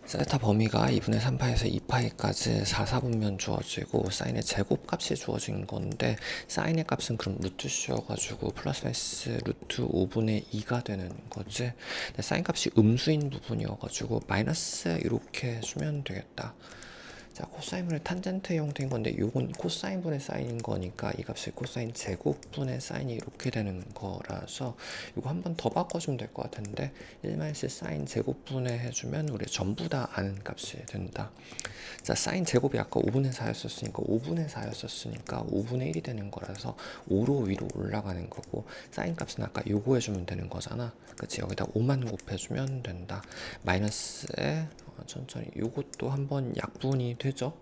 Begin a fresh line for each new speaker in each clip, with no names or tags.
세타 범위가 2분의 3파에서 2파이까지 4, 4분면 주어지고 사인의 제곱값이 주어진 건데 사인의 값은 그럼 루트 씌워가지고 플러스 마이너스 루트 5분의 2가 되는 거지. 근데 사인 값이 음수인 부분이어가지고 마이너스 이렇게 해주면 되겠다. 자, 코사인분의 탄젠트 형태인 건데 이건 코사인분의 사인인 거니까 이 값이 코사인 제곱분의 사인이 이렇게 되는 거라서 이거 한 번 더 바꿔주면 될 것 같은데 1-c 사인 제곱분의 해주면 우리 전부 다 아는 값이 된다. 자, 사인 제곱이 아까 5분의 4였었으니까 5분의 4였었으니까 5분의 1이 되는 거라서 5로 위로 올라가는 거고 사인 값은 아까 요거 해주면 되는 거잖아. 그치? 여기다 5만 곱해주면 된다. 마이너스에 천천히 요것도 한번 약분이 되죠.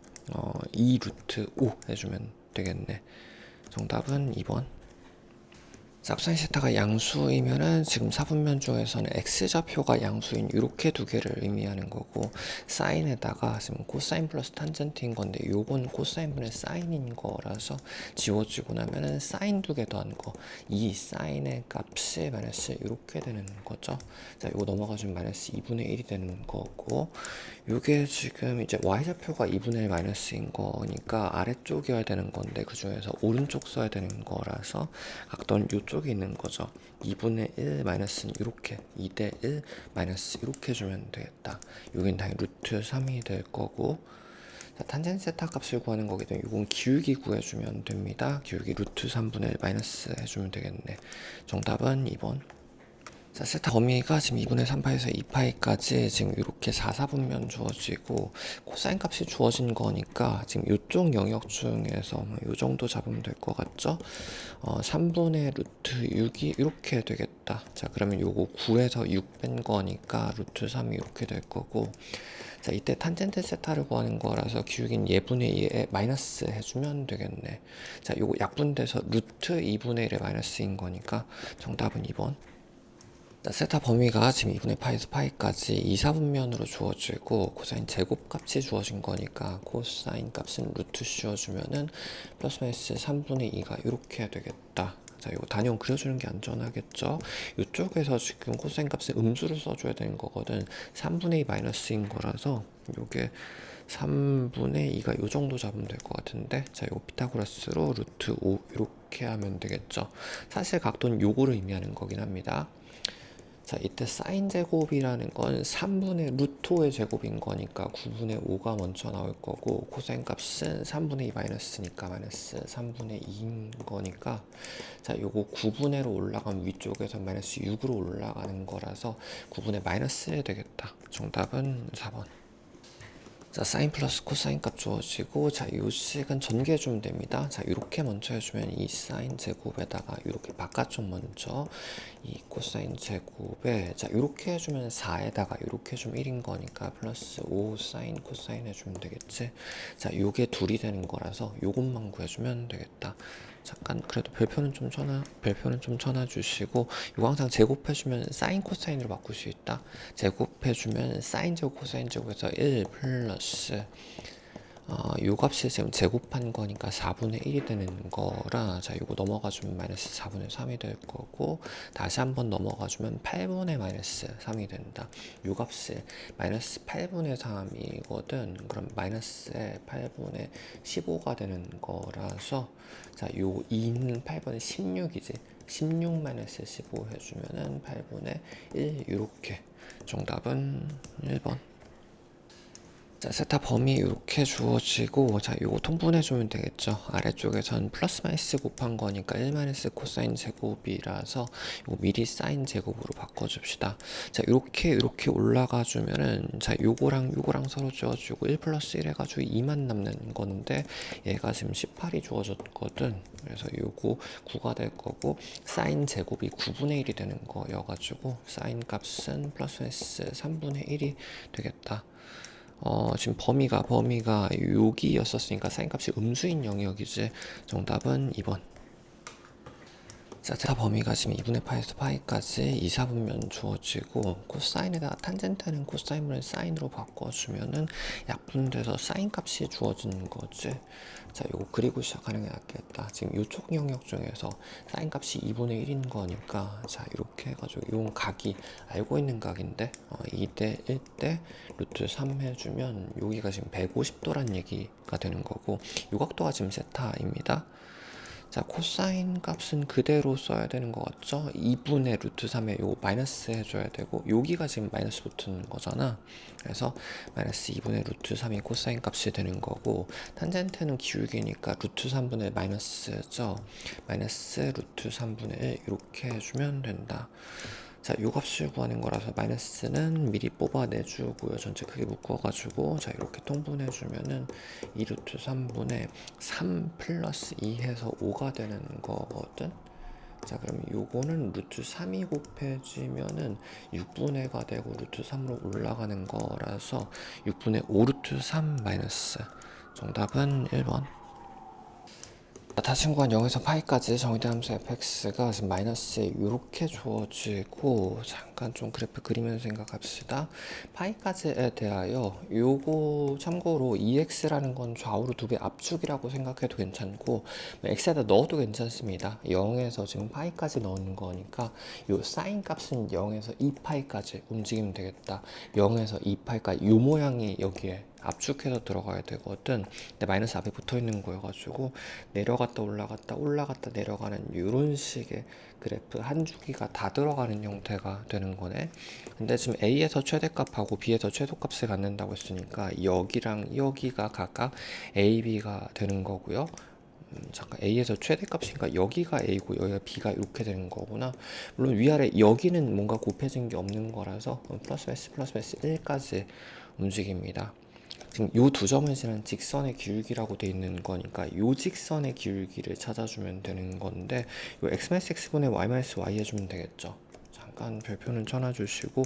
2 루트 5 해주면 되겠네. 정답은 2번. sap사인 세타가 양수이면은 지금 사분면 중에서는 x좌표가 양수인 이렇게 두 개를 의미하는 거고 사인에다가 지금 코사인 플러스 탄젠트인 건데 요건 코사인분의 사인인 거라서 지워지고 나면은 사인 두 개 더한 거 이 사인의 값이 마이너스 이렇게 되는 거죠. 자, 요거 넘어가주면 마이너스 2분의 1이 되는 거고 요게 지금 이제 y좌표가 2분의 1 마이너스인 거니까 아래쪽이어야 되는 건데 그 중에서 오른쪽 써야 되는 거라서 각도는 요쪽에 있는 거죠. 2분의 1 마이너스는 이렇게 2대 1 마이너스 이렇게 주면 되겠다. 여긴 당연히 루트 3이 될 거고 자, 탄젠트 세타 값을 구하는 거기 때문에 이건 기울기 구해주면 됩니다. 기울기 루트 3분의 1 마이너스 해주면 되겠네. 정답은 2번. 자, 세타 범위가 지금 2분의 3파에서 2파이까지 지금 이렇게 4, 4분면 주어지고 코사인 값이 주어진 거니까 지금 이쪽 영역 중에서 이 정도 잡으면 될 것 같죠? 3분의 루트 6이 이렇게 되겠다. 자, 그러면 요거 9에서 6 뺀 거니까 루트 3이 이렇게 될 거고 자, 이때 탄젠트 세타를 구하는 거라서 기울기는 예분의 2에 마이너스 해주면 되겠네. 자, 요거 약분돼서 루트 2분의 1의 마이너스인 거니까 정답은 2번. 세타 범위가 지금 2분의 파에서 파이까지 2, 4분면으로 주어지고 코사인 제곱값이 주어진 거니까 코사인 값은 루트 씌워주면은 플러스 마이너스 3분의 2가 이렇게 되겠다. 자, 이거 단위원 그려주는 게 안전하겠죠? 이쪽에서 지금 코사인 값은 음수를 써줘야 되는 거거든. 3분의 2 마이너스인 거라서 요게 3분의 2가 요 정도 잡으면 될 것 같은데 자, 이거 피타고라스로 루트 5 이렇게 하면 되겠죠? 사실 각도는 요거를 의미하는 거긴 합니다. 자, 이때 사인 제곱이라는 건 3분의 루트 5의 제곱인 거니까 9분의 5가 먼저 나올 거고 코사인 값은 3분의 2 마이너스니까 마이너스 3분의 2인 거니까 자, 요거 9분의로 올라가면 위쪽에서 마이너스 6으로 올라가는 거라서 9분의 마이너스 1 되겠다. 정답은 4번. 자, 사인 플러스 코사인 값 주어지고 자, 요 식은 전개해주면 됩니다. 자, 이렇게 먼저 해주면 이 사인 제곱에다가 이렇게 바깥쪽 먼저 이 코사인 제곱에 자, 이렇게 해주면 4에다가 이렇게 해주면 1인 거니까 플러스 5 사인 코사인 해주면 되겠지. 자, 요게 둘이 되는 거라서 요것만 구해주면 되겠다. 잠깐 그래도 별표는 좀 쳐놔주시고 이거 항상 제곱해주면 사인 코사인으로 바꿀 수 있다. 제곱해주면 사인 제곱 코사인 제곱에서 1 플러스 요 값이 지금 제곱한 거니까 4분의 1이 되는 거라 자, 요거 넘어가주면 마이너스 4분의 3이 될 거고 다시 한번 넘어가주면 8분의 마이너스 3이 된다. 요 값이 마이너스 8분의 3이거든. 그럼 마이너스에 8분의 15가 되는 거라서 자, 요 2는 8분의 16이지. 16 마이너스 15 해주면은 8분의 1 이렇게 정답은 1번. 자, 세타 범위 이렇게 주어지고 자, 요거 통분해주면 되겠죠. 아래쪽에선 플러스 마이너스 곱한 거니까 1 마이너스 코사인 제곱이라서 요거 미리 사인 제곱으로 바꿔줍시다. 자, 이렇게 올라가 주면은 자, 요거랑 서로 지워주고 1 플러스 1 해가지고 2만 남는 건데 얘가 지금 18이 주어졌거든. 그래서 요거 9가 될 거고 사인 제곱이 9분의 1이 되는 거여가지고 사인 값은 플러스 마이너스 3분의 1이 되겠다. 지금 범위가 여기였었으니까 사인 값이 음수인 영역이지. 정답은 2번. 자, 세타 범위가 지금 2분의 파이에서 파이까지 2, 4분면 주어지고 코사인에다가 탄젠트는 코사인분의 사인으로 바꿔주면은 약분돼서 사인 값이 주어지는 거지. 자, 요거 그리고 시작하는 게 낫겠다. 지금 요쪽 영역 중에서 사인 값이 2분의 1인 거니까 자, 이렇게 해가지고 요 각이 알고 있는 각인데 2대 1대 루트 3 해주면 여기가 지금 150도란 얘기가 되는 거고 요 각도가 지금 세타입니다. 자, 코사인 값은 그대로 써야 되는 것 같죠? 2분의 루트 3에 요 마이너스 해줘야 되고 여기가 지금 마이너스 붙는 거잖아. 그래서 마이너스 2분의 루트 3이 코사인 값이 되는 거고 탄젠트는 기울기니까 루트 3분의 마이너스죠. 마이너스 루트 3분의 1 이렇게 해주면 된다. 자, 요 값을 구하는 거라서 마이너스는 미리 뽑아내주고요. 전체 크게 묶어가지고 자, 이렇게 통분해주면은 2루트 3분의 3 플러스 2 해서 5가 되는 거거든. 자, 그럼 요거는 루트 3이 곱해지면은 6분의 가 되고 루트 3으로 올라가는 거라서 6분의 5 루트 3 마이너스. 정답은 1번. 다친 구간 0에서 파이까지 정의된 함수 fx가 지금 마이너스에 이렇게 주어지고 잠깐 좀 그래프 그리면서 생각합시다. 파이까지에 대하여 요거 참고로 2x라는 건 좌우로 두 배 압축이라고 생각해도 괜찮고 x에다 넣어도 괜찮습니다. 0에서 지금 파이까지 넣는 거니까 요 사인 값은 0에서 2파이까지 움직이면 되겠다. 0에서 2파이까지 요 모양이 여기에 압축해서 들어가야 되거든. 근데 마이너스 앞에 붙어 있는 거여가지고 내려갔다 올라갔다 내려가는 이런 식의 그래프 한 주기가 다 들어가는 형태가 되는 거네. 근데 지금 A에서 최대값하고 B에서 최소값을 갖는다고 했으니까 여기랑 여기가 각각 A, B가 되는 거고요. 잠깐 A에서 최대값이니까 여기가 A고 여기가 B가 이렇게 되는 거구나. 물론 위아래 여기는 뭔가 곱해진 게 없는 거라서 플러스 마이너스 1까지 움직입니다. 지금 요 두 점을 지난 직선의 기울기라고 돼 있는 거니까 요 직선의 기울기를 찾아주면 되는 건데 요 x-x분의 y-y 해주면 되겠죠. 잠깐 별표는 쳐놔주시고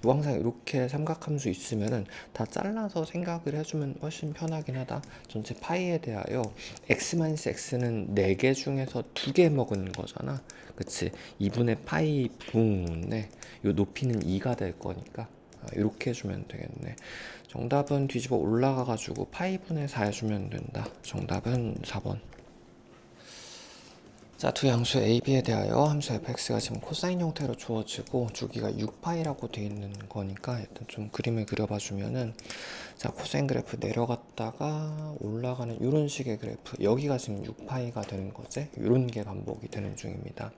요 항상 이렇게 삼각함수 있으면은 다 잘라서 생각을 해주면 훨씬 편하긴 하다. 전체 파이에 대하여 x-x는 4개 중에서 2개 먹은 거잖아. 그치? 2분의 파이 분의 요 높이는 2가 될 거니까 이렇게 해주면 되겠네. 정답은 뒤집어 올라가가지고 파이분의 4 해주면 된다. 정답은 4번. 자, 두 양수 a, b에 대하여 함수 fx가 지금 코사인 형태로 주어지고 주기가 6파이라고 되어 있는 거니까 일단 좀 그림을 그려봐 주면은 자, 코사인 그래프 내려갔다가 올라가는 이런 식의 그래프 여기가 지금 6파이가 되는 거지. 이런 게 반복이 되는 중입니다.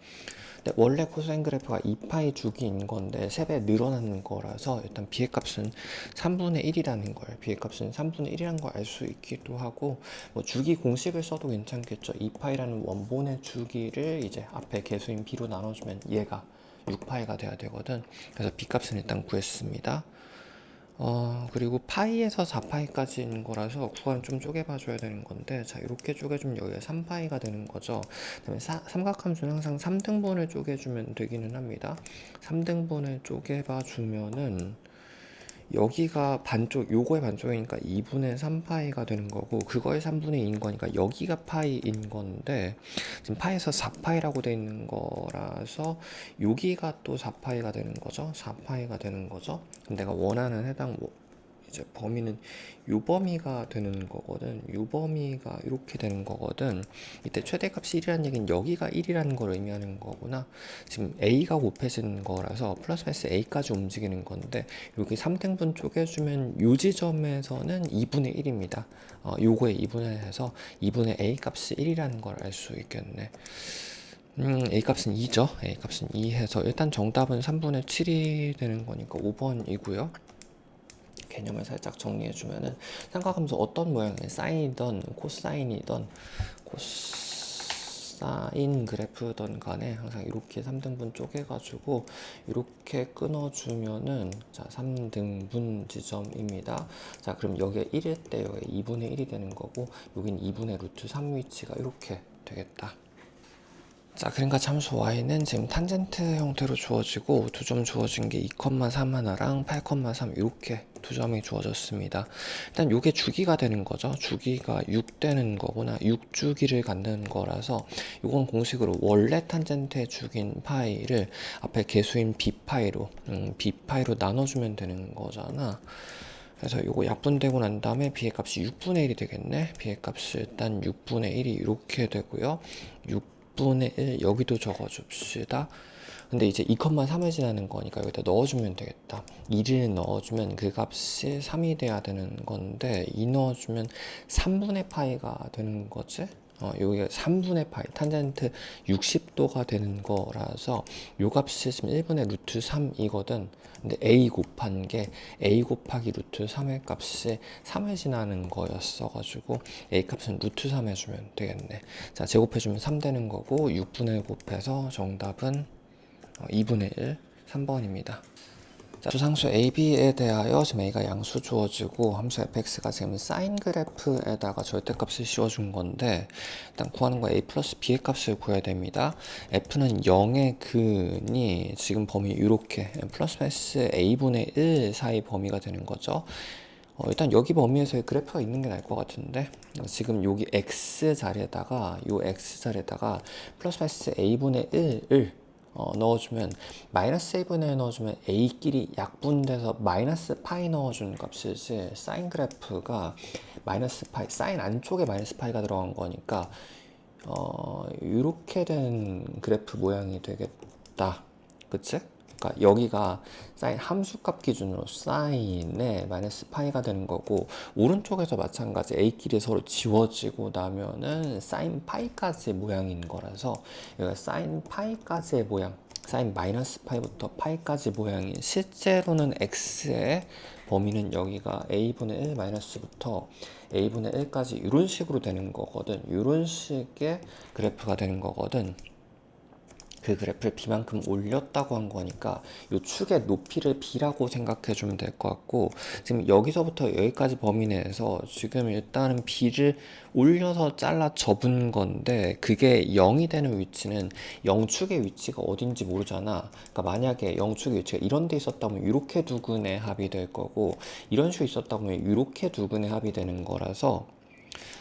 근데 원래 코사인 그래프가 2파이 주기인 건데 3배 늘어나는 거라서 일단 b의 값은 3분의 1이라는 걸 b의 값은 3분의 1이라는 걸 알 수 있기도 하고 뭐 주기 공식을 써도 괜찮겠죠. 2파이라는 원본의 주기를 이제 앞에 개수인 b로 나눠주면 얘가 6파이가 돼야 되거든. 그래서 b 값은 일단 구했습니다. 그리고 파이에서 4파이까지 있는 거라서 구간을 좀 쪼개봐 줘야 되는 건데 자, 이렇게 쪼개주면 여기가 3파이가 되는 거죠. 그다음에 삼각함수는 항상 3등분을 쪼개주면 되기는 합니다. 3등분을 쪼개봐 주면은 여기가 반쪽, 요거의 반쪽이니까 2분의 3파이가 되는 거고 그거의 3분의 2인 거니까 여기가 파이인 건데 지금 파이에서 4파이라고 돼 있는 거라서 여기가 또 4파이가 되는 거죠. 4파이가 되는 거죠. 그럼 내가 원하는 해당 이제 범위는 요 범위가 되는 거거든. 요 범위가 이렇게 되는 거거든. 이때 최대값이 1이라는 얘기는 여기가 1이라는 걸 의미하는 거구나. 지금 a가 곱해진 거라서 플러스 마이너스 a까지 움직이는 건데 여기 3등분 쪼개주면 요 지점에서는 2분의 1입니다. 요거에 2분의 해서 2분의 a 값이 1이라는 걸 알 수 있겠네. A 값은 2죠. A 값은 2 해서 일단 정답은 3분의 7이 되는 거니까 5번이고요. 개념을 살짝 정리해주면은 삼각함수 어떤 모양의 사인이든 코사인이든 코사인 그래프든 간에 항상 이렇게 3등분 쪼개가지고 이렇게 끊어주면은 자 3등분 지점입니다. 자 그럼 여기에 1일 때 여기 2분의 1이 되는 거고 여긴 2분의 루트 3 위치가 이렇게 되겠다. 자, 그러니까 참수 y는 지금 탄젠트 형태로 주어지고 두 점 주어진 게 2,3 하나랑 8,3 이렇게 두 점이 주어졌습니다. 일단 이게 주기가 되는 거죠. 주기가 6 되는 거구나. 6주기를 갖는 거라서 이건 공식으로 원래 탄젠트의 주기인 파이를 앞에 개수인 b파이로 b파이로 나눠주면 되는 거잖아. 그래서 이거 약분되고 난 다음에 b의 값이 6분의 1이 되겠네. b의 값이 일단 6분의 1이 이렇게 되고요. 6분의 1 여기도 적어줍시다. 근데 이제 2,3을 지나는 거니까 여기다 넣어주면 되겠다. 2를 넣어주면 그 값이 3이 돼야 되는 건데 2 넣어주면 3분의 파이가 되는 거지. 여기가 3분의 파이, 탄젠트 60도가 되는 거라서 요 값이 지금 1분의 루트 3이거든. 근데 a 곱한 게 a 곱하기 루트 3의 값이 3을 지나는 거였어가지고 a 값은 루트 3 해주면 되겠네. 자, 제곱해주면 3 되는 거고 6분의 1 곱해서 정답은 2분의 1, 3번입니다. 자, 수상수 AB에 대하여 지금 A가 양수 주어지고 함수 fx가 지금 사인 그래프에다가 절대값을 씌워준 건데 일단 구하는 거 A 플러스 B의 값을 구해야 됩니다. F는 0의 근이 지금 범위 이렇게 플러스 마이너스 A분의 1 사이 범위가 되는 거죠. 일단 여기 범위에서의 그래프가 있는 게 나을 것 같은데 지금 여기 x 자리에다가 요 x 자리에다가 플러스 마이너스 A분의 1을 넣어주면 마이너스 A분의 1 넣어주면 A끼리 약분돼서 마이너스 파이 넣어주는 값이지 사인 그래프가 마이너스 파이 사인 안쪽에 마이너스 파이가 들어간 거니까 이렇게 된 그래프 모양이 되겠다. 그치? 그러니까 여기가 사인 함수값 기준으로 사인에 마이너스 파이가 되는 거고 오른쪽에서 마찬가지 A끼리 서로 지워지고 나면은 사인 파이까지 모양인 거라서 여기가 사인 파이까지의 모양 사인 마이너스 파이부터 파이까지 모양인 실제로는 X의 범위는 여기가 A분의 1 마이너스부터 A분의 1까지 이런 식으로 되는 거거든. 이런 식의 그래프가 되는 거거든. 그 그래프를 b만큼 올렸다고 한 거니까 이 축의 높이를 b라고 생각해 주면 될 것 같고 지금 여기서부터 여기까지 범위 내에서 지금 일단은 b를 올려서 잘라 접은 건데 그게 0이 되는 위치는 0축의 위치가 어딘지 모르잖아. 그러니까 만약에 0축의 위치가 이런 데 있었다면 이렇게 두 근의 합이 될 거고 이런 식으로 있었다면 이렇게 두 근의 합이 되는 거라서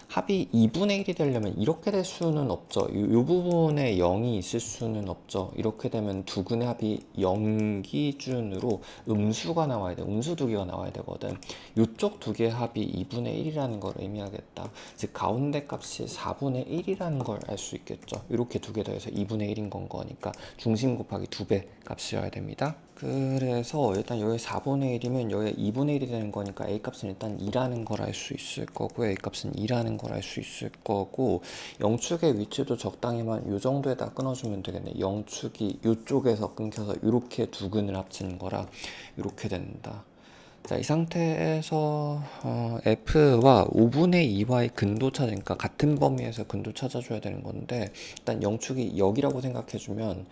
합이 2분의 1이 되려면 이렇게 될 수는 없죠. 이 부분에 0이 있을 수는 없죠. 이렇게 되면 두 근의 합이 0 기준으로 음수가 나와야 돼. 음수 두 개가 나와야 되거든. 이쪽 두 개의 합이 2분의 1이라는 걸 의미하겠다. 즉 가운데 값이 4분의 1이라는 걸 알 수 있겠죠. 이렇게 두 개 더해서 2분의 1인 건 거니까 중심 곱하기 2배 값이어야 됩니다. 그래서 일단 여기 4분의 1이면 여기 2분의 1이 되는 거니까 A 값은 일단 2라는 걸 알 수 있을 거고 A 값은 2라는 걸 알 수 있을 거고 0축의 위치도 적당히만 이 정도에다 끊어주면 되겠네. 0축이 이쪽에서 끊겨서 이렇게 두 근을 합치는 거라 이렇게 된다. 자, 이 상태에서 F와 5분의 2와의 근도 찾으니까 같은 범위에서 근도 찾아줘야 되는 건데 일단 0축이 여기라고 생각해주면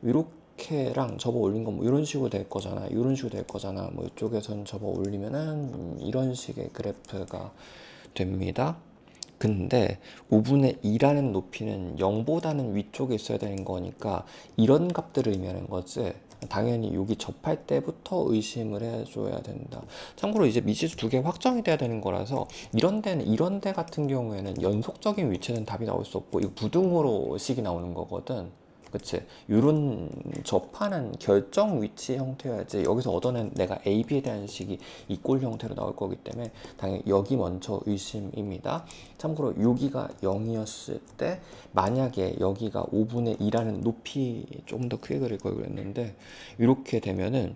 이렇게랑 접어 올린 건 뭐 이런 식으로 될 거잖아. 이런 식으로 될 거잖아. 뭐 이쪽에선 접어 올리면은 이런 식의 그래프가 됩니다. 근데 5분의 2라는 높이는 0보다는 위쪽에 있어야 되는 거니까 이런 값들을 의미하는 거지. 당연히 여기 접할 때부터 의심을 해줘야 된다. 참고로 이제 미지수 두 개 확정이 돼야 되는 거라서 이런 데 같은 경우에는 연속적인 위치는 답이 나올 수 없고 이거 부등호로 식이 나오는 거거든. 그치? 요런 접하는 결정 위치 형태여야지 여기서 얻어낸 내가 A, B에 대한 식이 이 꼴 형태로 나올 거기 때문에 당연히 여기 먼저 의심입니다. 참고로 여기가 0이었을 때 만약에 여기가 5분의 2라는 높이 조금 더 크게 그릴 걸 그랬는데 이렇게 되면은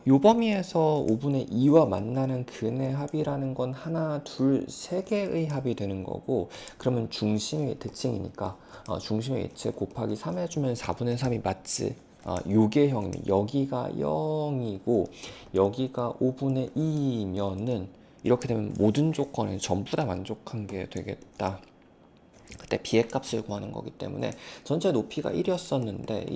요 범위에서 5분의 2와 만나는 근의 합이라는 건 하나, 둘, 세 개의 합이 되는 거고 그러면 중심이 대칭이니까 중심의 위치 곱하기 3 해주면 4분의 3이 맞지. 요게 0이면 여기가 0이고 여기가 5분의 2면은 이렇게 되면 모든 조건에 전부 다 만족한 게 되겠다. 그때 b의 값을 구하는 거기 때문에 전체 높이가 1이었었는데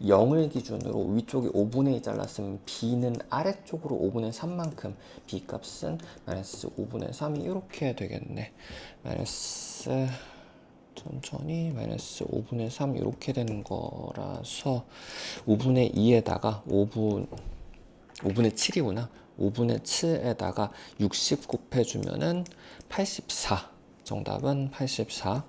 0을 기준으로 위쪽에 5분의 2 잘랐으면 b는 아래쪽으로 5분의 3만큼 b 값은 마이너스 5분의 3이 이렇게 되겠네. 마이너스 천천히 마이너스 5분의 3 이렇게 되는 거라서 5분의 2에다가 5분의 7이구나. 5분의 7에다가 60 곱해주면은 84. 정답은 84.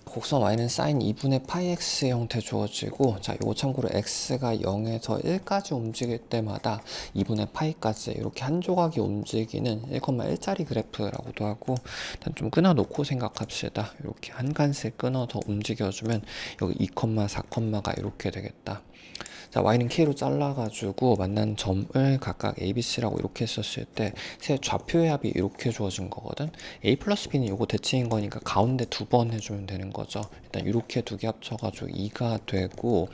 곡선 y는 sin 2분의 파이 x 형태 주어지고, 자, 요거 참고로 x가 0에서 1까지 움직일 때마다 2분의 파이까지 이렇게 한 조각이 움직이는 1,1짜리 그래프라고도 하고, 일단 좀 끊어놓고 생각합시다. 이렇게 한 칸씩 끊어서 움직여주면 여기 2,4가 이렇게 되겠다. 자, y는 k로 잘라가지고 만난 점을 각각 a, b, c라고 이렇게 했었을 때 세 좌표의 합이 이렇게 주어진 거거든. a 플러스 b는 요거 대칭인 거니까 가운데 두 번 해주면 되는 거죠. 일단 이렇게 두 개 합쳐가지고 2가 되고,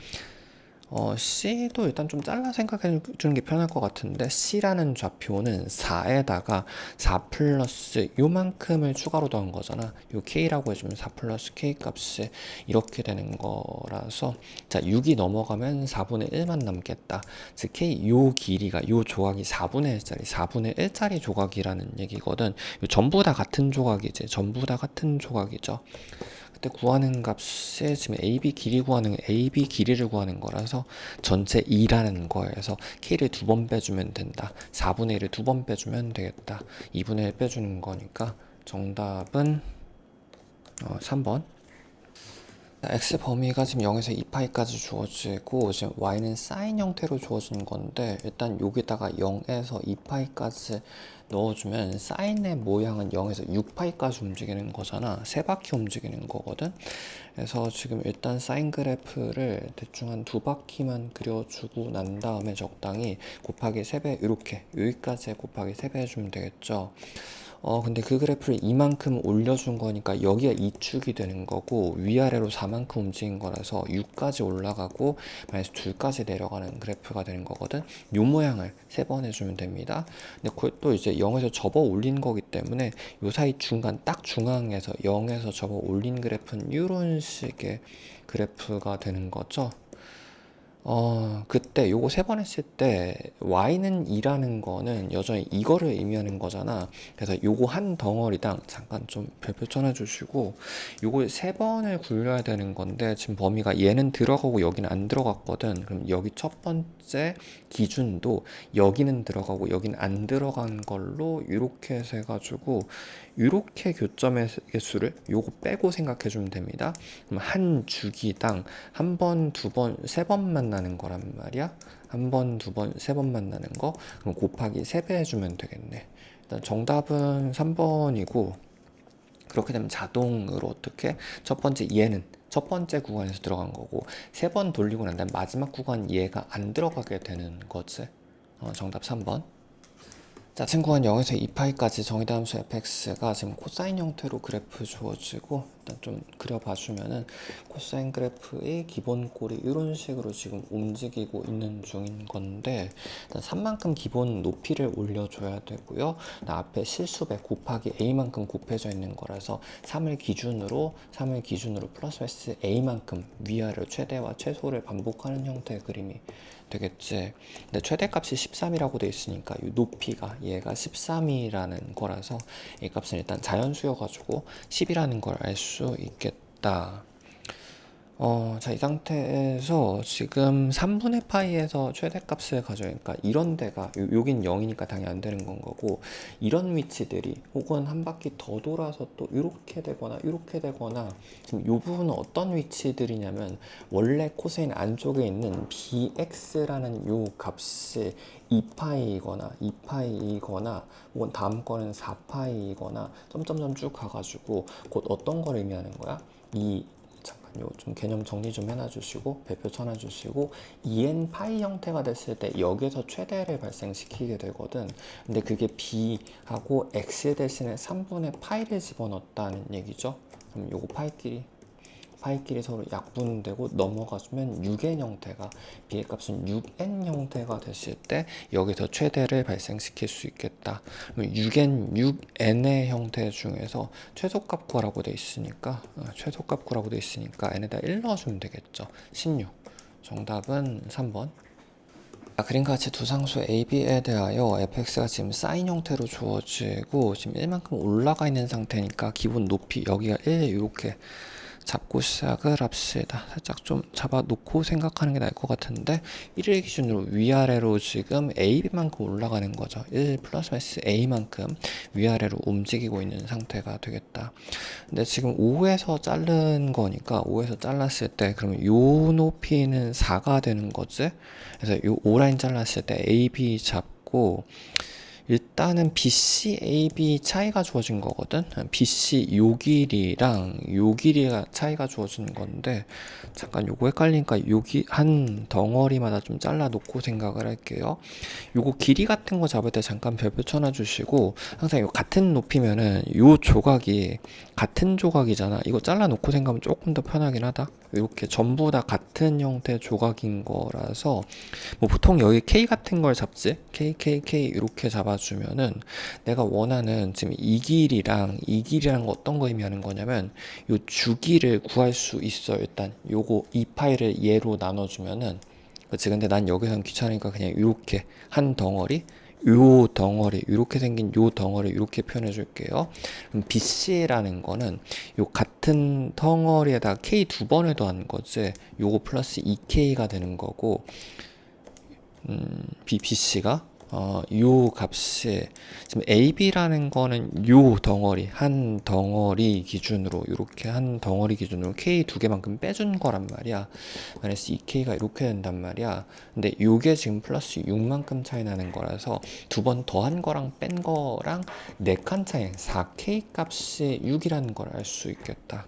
C도 일단 좀 잘라 생각해 주는 게 편할 것 같은데, C라는 좌표는 4에다가 4 플러스 요만큼을 추가로 더한 거잖아. 요 K라고 해주면 4 플러스 K 값이 이렇게 되는 거라서, 자, 6이 넘어가면 4분의 1만 남겠다. 즉 K 요 길이가 요 조각이 4분의 1짜리 4분의 1짜리 조각이라는 얘기거든. 요 전부 다 같은 조각이지. 전부 다 같은 조각이죠. 그때 구하는 값이 지금 AB 길이 구하는 AB 길이를 구하는 거라서 전체 2라는 거에서 K를 두 번 빼주면 된다. 4분의 1을 두 번 빼주면 되겠다. 2분의 1 빼주는 거니까 정답은 3번. x 범위가 지금 0에서 2파이까지 주어지고, 지금 y는 사인 형태로 주어진 건데, 일단 여기다가 0에서 2파이까지 넣어주면 사인의 모양은 0에서 6파이까지 움직이는 거잖아. 세 바퀴 움직이는 거거든. 그래서 지금 일단 사인 그래프를 대충 한 두 바퀴만 그려주고 난 다음에 적당히 곱하기 3배, 이렇게 여기까지 곱하기 3배 해주면 되겠죠. 근데 그 그래프를 이만큼 올려준 거니까 여기가 2축이 되는 거고, 위아래로 4만큼 움직인 거라서 6까지 올라가고 마이너스 2까지 내려가는 그래프가 되는 거거든. 요 모양을 3번 해주면 됩니다. 근데 그것도 이제 0에서 접어 올린 거기 때문에 요 사이 중간 딱 중앙에서 0에서 접어 올린 그래프는 이런 식의 그래프가 되는 거죠. 그때 요거 3번 했을 때 y는 2라는 거는 여전히 이거를 의미하는 거잖아. 그래서 요거 한 덩어리당 잠깐 좀 별표 쳐놔주시고, 요걸 3번을 굴려야 되는 건데 지금 범위가 얘는 들어가고 여기는 안 들어갔거든. 그럼 여기 첫 번째 기준도 여기는 들어가고 여기는 안 들어간 걸로 이렇게 해서 해가지고 이렇게 교점의 개수를 요거 빼고 생각해 주면 됩니다. 그럼 한 주기당 한 번, 두 번, 3번 만나는 거란 말이야. 한 번, 두 번, 3번 만나는 거. 그럼 곱하기 3배 해주면 되겠네. 일단 정답은 3번이고, 그렇게 되면 자동으로 어떻게 첫 번째 얘는 첫 번째 구간에서 들어간 거고, 3번 돌리고 난 다음에 마지막 구간 얘가 안 들어가게 되는 거지. 정답 3번. 자, 친구한 0에서 2파이까지 정의다함수 fx가 지금 코사인 형태로 그래프 주어지고, 일단 좀 그려봐주면은 코사인 그래프의 기본 꼴이 이런 식으로 지금 움직이고 있는 중인 건데, 일단 3만큼 기본 높이를 올려줘야 되고요. 앞에 실수배 곱하기 a만큼 곱해져 있는 거라서 3을 기준으로 플러스 마이너스 a만큼 위아래로 최대와 최소를 반복하는 형태의 그림이 되겠지. 근데 최대값이 13이라고 돼 있으니까 이 높이가 얘가 13이라는 거라서 이 값은 일단 자연수여가지고 10이라는 걸 알 수 있겠다. 자, 이 상태에서 지금 3분의 파이에서 최대값을 가져오니까 이런 데가 여긴 0이니까 당연히 안 되는 건 거고, 이런 위치들이 혹은 한 바퀴 더 돌아서 또 이렇게 되거나 지금 이 부분은 어떤 위치들이냐면, 원래 코사인 안쪽에 있는 bx라는 요 값이 2파이이거나 혹은 다음 거는 4파이이거나 점점점 쭉 가가지고 곧 어떤 걸 의미하는 거야? 좀 개념 정리 좀 해놔주시고 배표 쳐놔주시고, 2n 파이 형태가 됐을 때 여기에서 최대를 발생시키게 되거든. 근데 그게 b하고 x 대신에 3분의 파이를 집어넣었다는 얘기죠. 그럼 요거 파이끼리 서로 약분되고 넘어가주면 6n 형태가, b의 값은 6n 형태가 됐을 때 여기서 최대를 발생시킬 수 있겠다. 그럼 6n의 형태 중에서 최소값 구하라고 돼 있으니까 n에다 1 넣어주면 되겠죠. 16. 정답은 3번. 그림과 같이 두 상수 A, B에 대하여 fx가 지금 사인 형태로 주어지고 지금 1만큼 올라가 있는 상태니까 기본 높이 여기가 1 이렇게 잡고 시작을 합시다. 살짝 좀 잡아놓고 생각하는 게 나을 것 같은데 1일 기준으로 위아래로 지금 AB만큼 올라가는 거죠. 1 플러스 마이너스 A만큼 위아래로 움직이고 있는 상태가 되겠다. 근데 지금 5에서 자른 거니까 5에서 잘랐을 때 그러면 요 높이는 4가 되는 거지. 그래서 요 O라인 잘랐을 때 AB 잡고 일단은 BC, AB 차이가 주어진 거거든. BC 요 길이랑 요 길이가 차이가 주어진 건데 잠깐 요거 헷갈리니까 여기 한 덩어리마다 좀 잘라 놓고 생각을 할게요. 요거 길이 같은 거 잡을 때 잠깐 별표 쳐놔 주시고 항상 요 같은 높이면은 요 조각이 같은 조각이잖아. 이거 잘라 놓고 생각하면 조금 더 편하긴 하다. 이렇게 전부 다 같은 형태 조각인 거라서 뭐 보통 여기 K 같은 걸 잡지? K 이렇게 잡아주면은 내가 원하는 지금 이 길이랑 거 어떤 거 의미하는 거냐면 요 주기를 구할 수 있어. 일단 요거 이 파일을 얘로 나눠주면은 그치. 근데 난 여기선 귀찮으니까 그냥 이렇게 한 덩어리 요 덩어리 이렇게 생긴 요 덩어리 이렇게 표현해 줄게요. 그럼 BC라는 거는 요 같은 덩어리에다가 K 두 번을 더한 거지. 요거 플러스 2K가 되는 거고 BC가 요 값이 지금 AB라는 거는 요 덩어리 한 덩어리 기준으로 이렇게 한 덩어리 기준으로 K 두 개만큼 빼준 거란 말이야. 마이너스 2K가 이렇게 된단 말이야. 근데 요게 지금 플러스 6만큼 차이 나는 거라서 두 번 더한 거랑 뺀 거랑 4칸 차이 4K 값이 6이라는 걸 알 수 있겠다.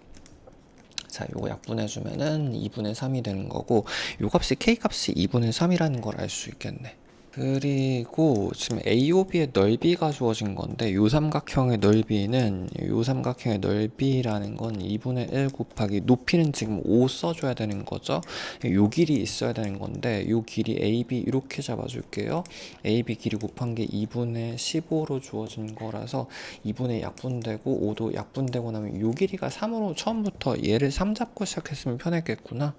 자, 요거 약분해주면은 2분의 3이 되는 거고 요 값이 K 값이 2분의 3이라는 걸 알 수 있겠네. 그리고 지금 AOB의 넓이가 주어진 건데 요 삼각형의 넓이는 요 삼각형의 넓이라는 건 2분의 1 곱하기 높이는 지금 5 써줘야 되는 거죠. 요 길이 있어야 되는 건데 요 길이 AB 이렇게 잡아줄게요. AB 길이 곱한 게 2분의 15로 주어진 거라서 2분의 약분되고 5도 약분되고 나면 요 길이가 3으로 처음부터 얘를 3 잡고 시작했으면 편했겠구나.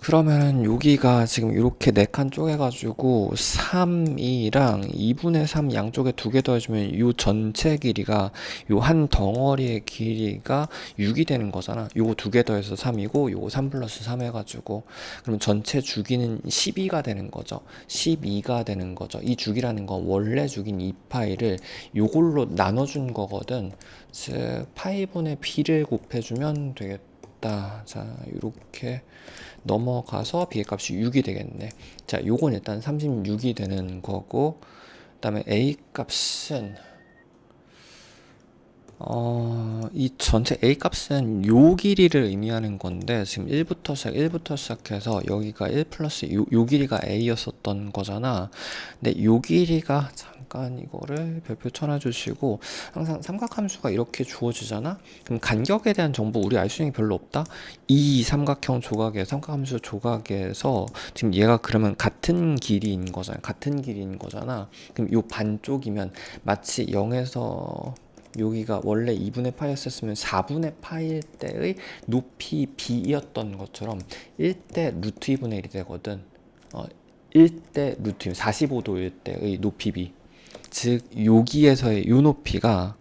그러면은 여기가 지금 이렇게 4칸 쪼개가지고 3이랑 2분의 3 양쪽에 두 개 더해주면 요 전체 길이가 요 한 덩어리의 길이가 6이 되는 거잖아. 요거 두 개 더해서 3이고 요거 3 플러스 3 해가지고 그럼 전체 주기는 12가 되는 거죠. 12가 되는 거죠. 이 주기라는 건 원래 주긴 이 파이를 요걸로 나눠준 거거든. 즉 파이분의 b를 곱해주면 되겠다. 자, 이렇게 넘어가서 b의 값이 6이 되겠네. 자, 요건 일단 36이 되는 거고, 그 다음에 a 값은 이 전체 a 값은 요 길이를 의미하는 건데 지금 1부터 시작해서 여기가 1 플러스 요 길이가 a였었던 거잖아. 근데 요 길이가 잠깐 이거를 별표 쳐놔주시고 항상 삼각함수가 이렇게 주어지잖아. 그럼 간격에 대한 정보 우리 알 수 있는 게 별로 없다. 이 삼각형 조각에 삼각함수 조각에서 지금 얘가 그러면 같은 길이인 거잖아. 같은 길이인 거잖아. 그럼 요 반쪽이면 마치 0에서 여기가 원래 2분의 파이였으면 4분의 파일 때의 높이 b이었던 것처럼 1대 루트 2분의 1이 되거든. 1대 루트 45도일 때의 높이 b. 즉 여기에서의 요 높이가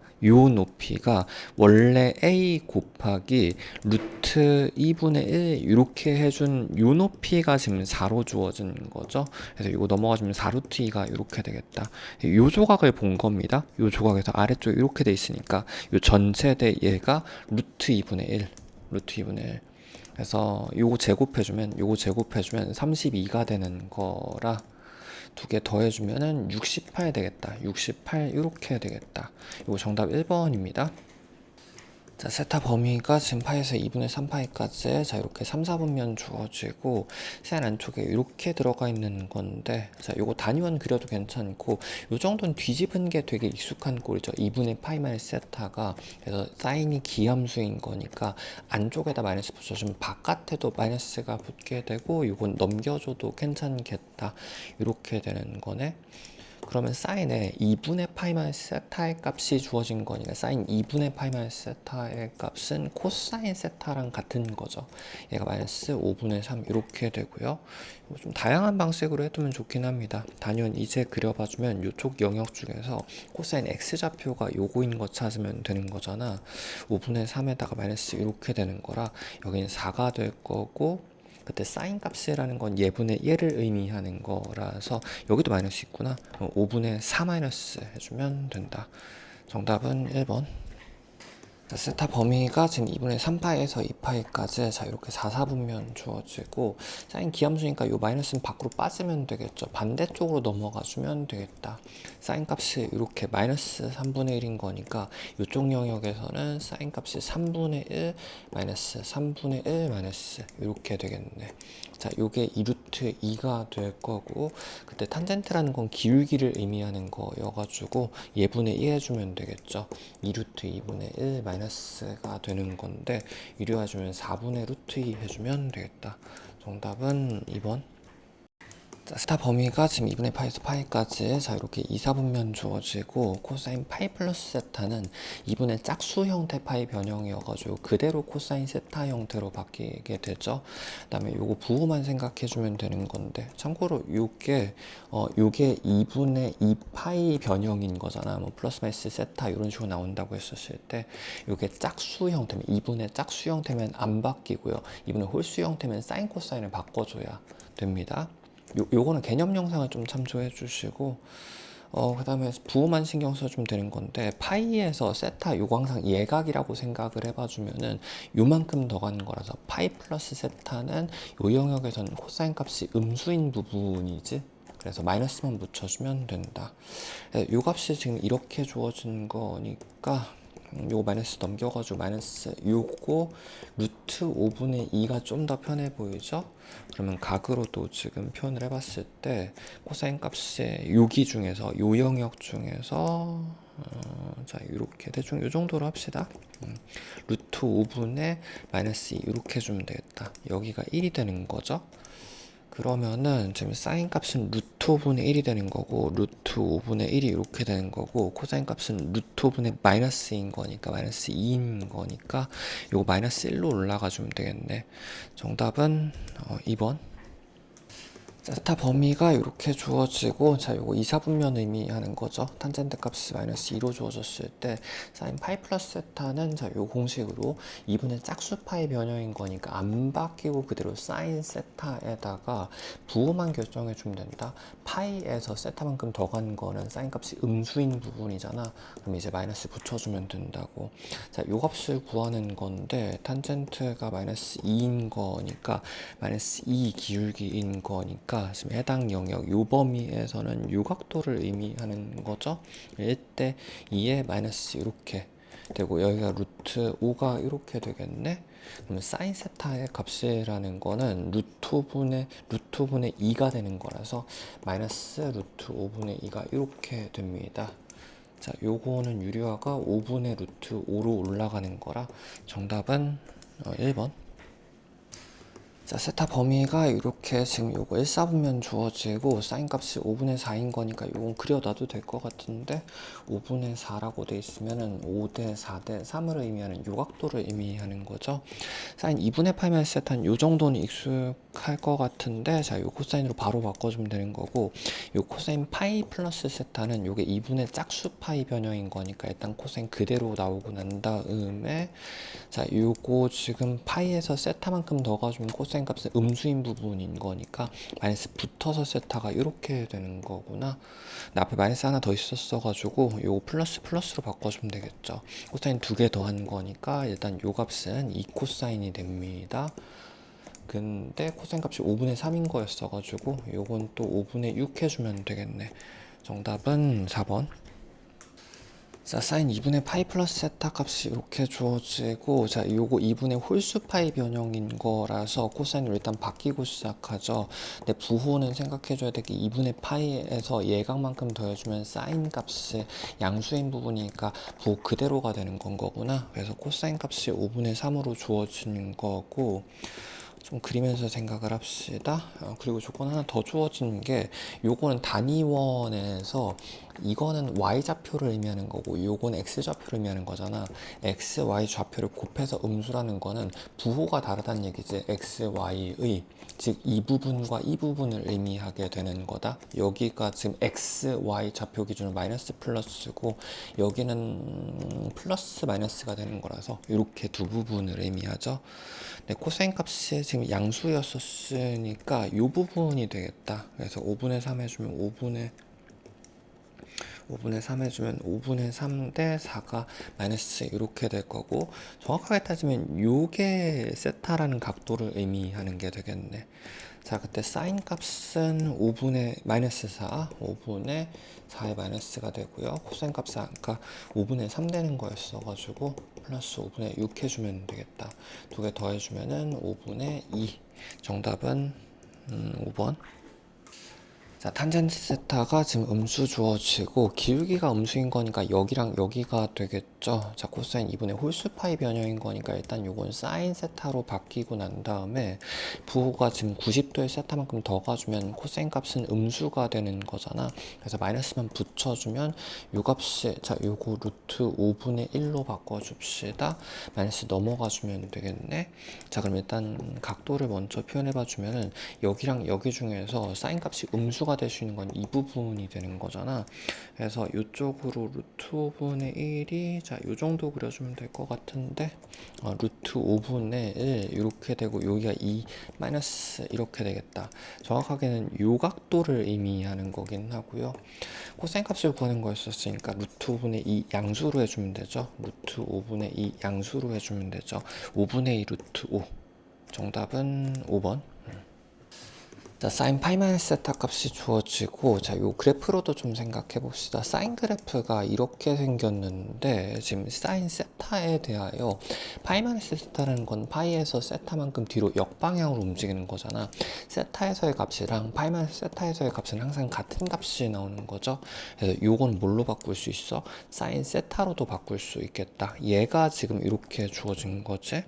원래 a 곱하기 루트 2분의 1 이렇게 해준 요 높이가 지금 4로 주어진 거죠. 그래서 이거 넘어가주면 4루트 2가 이렇게 되겠다. 요 조각을 본 겁니다. 요 조각에서 아래쪽 이렇게 돼 있으니까 요 전체 대 얘가 루트 2분의 1 루트 2분의 1 그래서 요거 제곱해주면 32가 되는 거라 두 개 더해주면은 68 되겠다. 68 이렇게 되겠다. 이거 정답 1번입니다. 자, 세타 범위가 지금 파에서 2분의 3파이까지 자 이렇게 3, 4분면 주어지고 셀 안쪽에 이렇게 들어가 있는 건데 자 요거 단위원 그려도 괜찮고 요 정도는 뒤집은 게 되게 익숙한 꼴이죠. 2분의 파이 마이너스 세타가 그래서 사인이 기함수인 거니까 안쪽에다 마이너스 붙여주면 바깥에도 마이너스가 붙게 되고 요건 넘겨줘도 괜찮겠다 이렇게 되는 거네. 그러면 사인에 2분의 파이 마이너스 세타의 값이 주어진 거니까 사인 2분의 파이 마이너스 세타의 값은 코사인 세타랑 같은 거죠. 얘가 마이너스 5분의 3 이렇게 되고요. 좀 다양한 방식으로 해두면 좋긴 합니다. 단연 이제 그려봐주면 이쪽 영역 중에서 코사인 x좌표가 요거인 거 찾으면 되는 거잖아. 5분의 3에다가 마이너스 이렇게 되는 거라 여기는 4가 될 거고, 그때 사인 값이라는 건 예분의 1을 의미하는 거라서 여기도 마이너스 있구나. 5분의 4 마이너스 해주면 된다. 정답은 1번. 세타 범위가 지금 2분의 3파이에서 2파이까지 자 이렇게 4, 4분면 주어지고, 사인 기함수니까 요 마이너스는 밖으로 빠지면 되겠죠. 반대쪽으로 넘어가 주면 되겠다. 사인 값이 이렇게 마이너스 3분의 1인 거니까 이쪽 영역에서는 사인 값이 3분의 1 마이너스 3분의 1 마이너스 이렇게 되겠네. 자, 요게 2루트 2가 될 거고, 그때 탄젠트라는 건 기울기를 의미하는 거여가지고 예분의 1 해주면 되겠죠. 2루트 2분의 1 마이너스가 되는 건데 유리해주면 4분의 루트 2 해주면 되겠다. 정답은 2번. 자, 스타 범위가 지금 2분의 파이에서 파이까지 자 이렇게 2, 4분면 주어지고, 코사인 파이 플러스 세타는 2분의 짝수 형태 파이 변형이어가지고 그대로 코사인 세타 형태로 바뀌게 되죠. 그 다음에 요거 부호만 생각해주면 되는 건데, 참고로 요게 2분의 2 파이 변형인 거잖아. 뭐 플러스 마이너스 세타 이런 식으로 나온다고 했었을 때 요게 짝수 형태면 2분의 짝수 형태면 안 바뀌고요. 2분의 홀수 형태면 사인 코사인을 바꿔줘야 됩니다. 요거는 개념 영상을 좀 참조해 주시고, 그 다음에 부호만 신경 써주면 되는 건데, 파이에서 세타 요거 항상 예각이라고 생각을 해봐주면은 요만큼 더 가는 거라서 파이 플러스 세타는 요 영역에서는 코사인 값이 음수인 부분이지, 그래서 마이너스만 붙여주면 된다. 요 값이 지금 이렇게 주어진 거니까 요거 마이너스 넘겨가지고 마이너스 요거 루트 5분의 2가 좀 더 편해 보이죠? 그러면 각으로도 지금 표현을 해봤을 때 코사인 값의 요기 중에서 요 영역 중에서 자 이렇게 대충 요 정도로 합시다. 루트 5분의 마이너스 2 이렇게 해주면 되겠다. 여기가 1이 되는 거죠. 그러면은 지금 사인 값은 루트 5분의 1이 되는 거고, 루트 5분의 1이 이렇게 되는 거고, 코사인 값은 루트 5분의 마이너스인 거니까 마이너스 2인 거니까 요거 마이너스 1로 올라가 주면 되겠네. 정답은 2번. 자, 스타 범위가 이렇게 주어지고, 자, 요거 2, 4분면 의미하는 거죠. 탄젠트 값이 마이너스 2로 주어졌을 때, 사인 파이 플러스 세타는 자, 요 공식으로 2분의 짝수 파이 변형인 거니까 안 바뀌고 그대로 사인 세타에다가 부호만 결정해 주면 된다. 파이에서 세타만큼 더 간 거는 사인 값이 음수인 부분이잖아. 그럼 이제 마이너스 붙여주면 된다고. 자, 요 값을 구하는 건데, 탄젠트가 마이너스 2인 거니까, 마이너스 2 기울기인 거니까, 지금 해당 영역 요 범위에서는 요각도를 의미하는 거죠. 1대 2에 마이너스 이렇게 되고, 여기가 루트 5가 이렇게 되겠네. 그러면 사인 세타의 값이라는 거는 루트 5분의 2가 되는 거라서 마이너스 루트 5분의 2가 이렇게 됩니다. 자, 요거는 유리화가 5분의 루트 5로 올라가는 거라 정답은 1번. 자, 세타 범위가 이렇게 지금 요거 1, 4분면 주어지고, 사인 값이 5분의 4인 거니까 요건 그려놔도 될 것 같은데, 5분의 4라고 돼 있으면은 5대 4대 3을 의미하는 요각도를 의미하는 거죠. 사인 2분의 파이면 세타는 요 정도는 익숙할 것 같은데, 자, 요 코사인으로 바로 바꿔주면 되는 거고, 요 코사인 파이 플러스 세타는 요게 2분의 짝수 파이 변형인 거니까 일단 코사인 그대로 나오고 난 다음에, 자, 요거 지금 파이에서 세타만큼 더 가주면 코사인 값은 음수인 부분인 거니까 마이너스 붙어서 세타가 이렇게 되는 거구나. 근데 앞에 마이너스 하나 더 있었어 가지고 요거 플러스 플러스로 바꿔주면 되겠죠. 코사인 두 개 더한 거니까 일단 요 값은 2코사인이 됩니다. 근데 코사인 값이 5분의 3인 거였어 가지고 요건 또 5분의 6 해주면 되겠네. 정답은 4번. 자, 사인 2분의 파이 플러스 세타 값이 이렇게 주어지고, 자, 요거 2분의 홀수 파이 변형인 거라서 코사인으로 일단 바뀌고 시작하죠. 근데 부호는 생각해줘야 될 게 2분의 파이에서 예각만큼 더해주면 사인 값이 양수인 부분이니까 부호 그대로가 되는 건 거구나. 그래서 코사인 값이 5분의 3으로 주어지는 거고, 좀 그리면서 생각을 합시다. 그리고 조건 하나 더 주어진 게 요거는 단위원에서 이거는 y좌표를 의미하는 거고 요건 x좌표를 의미하는 거잖아. x, y 좌표를 곱해서 음수라는 거는 부호가 다르다는 얘기지. x, y의 즉 이 부분과 이 부분을 의미하게 되는 거다. 여기가 지금 x, y 좌표 기준으로 마이너스 플러스고 여기는 플러스 마이너스가 되는 거라서 이렇게 두 부분을 의미하죠. 네, 코사인 값이 지금 양수였었으니까 이 부분이 되겠다. 그래서 5분의 3 해주면 5분의 3 해주면 5분의 3 대 4가 마이너스 이렇게 될 거고 정확하게 따지면 요게 세타라는 각도를 의미하는 게 되겠네. 자, 그때 사인 값은 5분의 마이너스 4, 5분의 4의 마이너스가 되고요. 코사인 값은 아까 5분의 3 되는 거였어가지고 플러스 5분의 6 해주면 되겠다. 두 개 더해주면은 5분의 2. 정답은 5번. 자, 탄젠트 세타가 지금 음수 주어지고 기울기가 음수인 거니까 여기랑 여기가 되겠죠. 자, 코사인 2분의 홀수 파이 변형인 거니까 일단 요건 사인 세타로 바뀌고 난 다음에 부호가 지금 90도의 세타만큼 더 가주면 코사인 값은 음수가 되는 거잖아. 그래서 마이너스만 붙여주면 요 값이 자, 요거 루트 5분의 1로 바꿔줍시다. 마이너스 넘어가주면 되겠네. 자, 그럼 일단 각도를 먼저 표현해봐 주면은 여기랑 여기 중에서 사인 값이 음수가 될 수 있는 건 이 부분이 되는 거잖아. 그래서 이쪽으로 루트 5분의 1이 자, 요 정도 그려주면 될 것 같은데 루트 5분의 1 이렇게 되고 여기가 2 마이너스 이렇게 되겠다. 정확하게는 요 각도를 의미하는 거긴 하고요. 코사인 값을 구하는 거였었으니까 루트 5분의 2 양수로 해주면 되죠. 루트 5분의 2 양수로 해주면 되죠. 5분의 2 루트 5. 정답은 5번. 자, 사인 파이 마이너스 세타 값이 주어지고 자, 요 그래프로도 좀 생각해 봅시다. 사인 그래프가 이렇게 생겼는데 지금 사인 세타에 대하여 파이 마이너스 세타라는 건 파이에서 세타만큼 뒤로 역방향으로 움직이는 거잖아. 세타에서의 값이랑 파이 마이너스 세타에서의 값은 항상 같은 값이 나오는 거죠. 그래서 요건 뭘로 바꿀 수 있어? 사인 세타로도 바꿀 수 있겠다. 얘가 지금 이렇게 주어진 거지.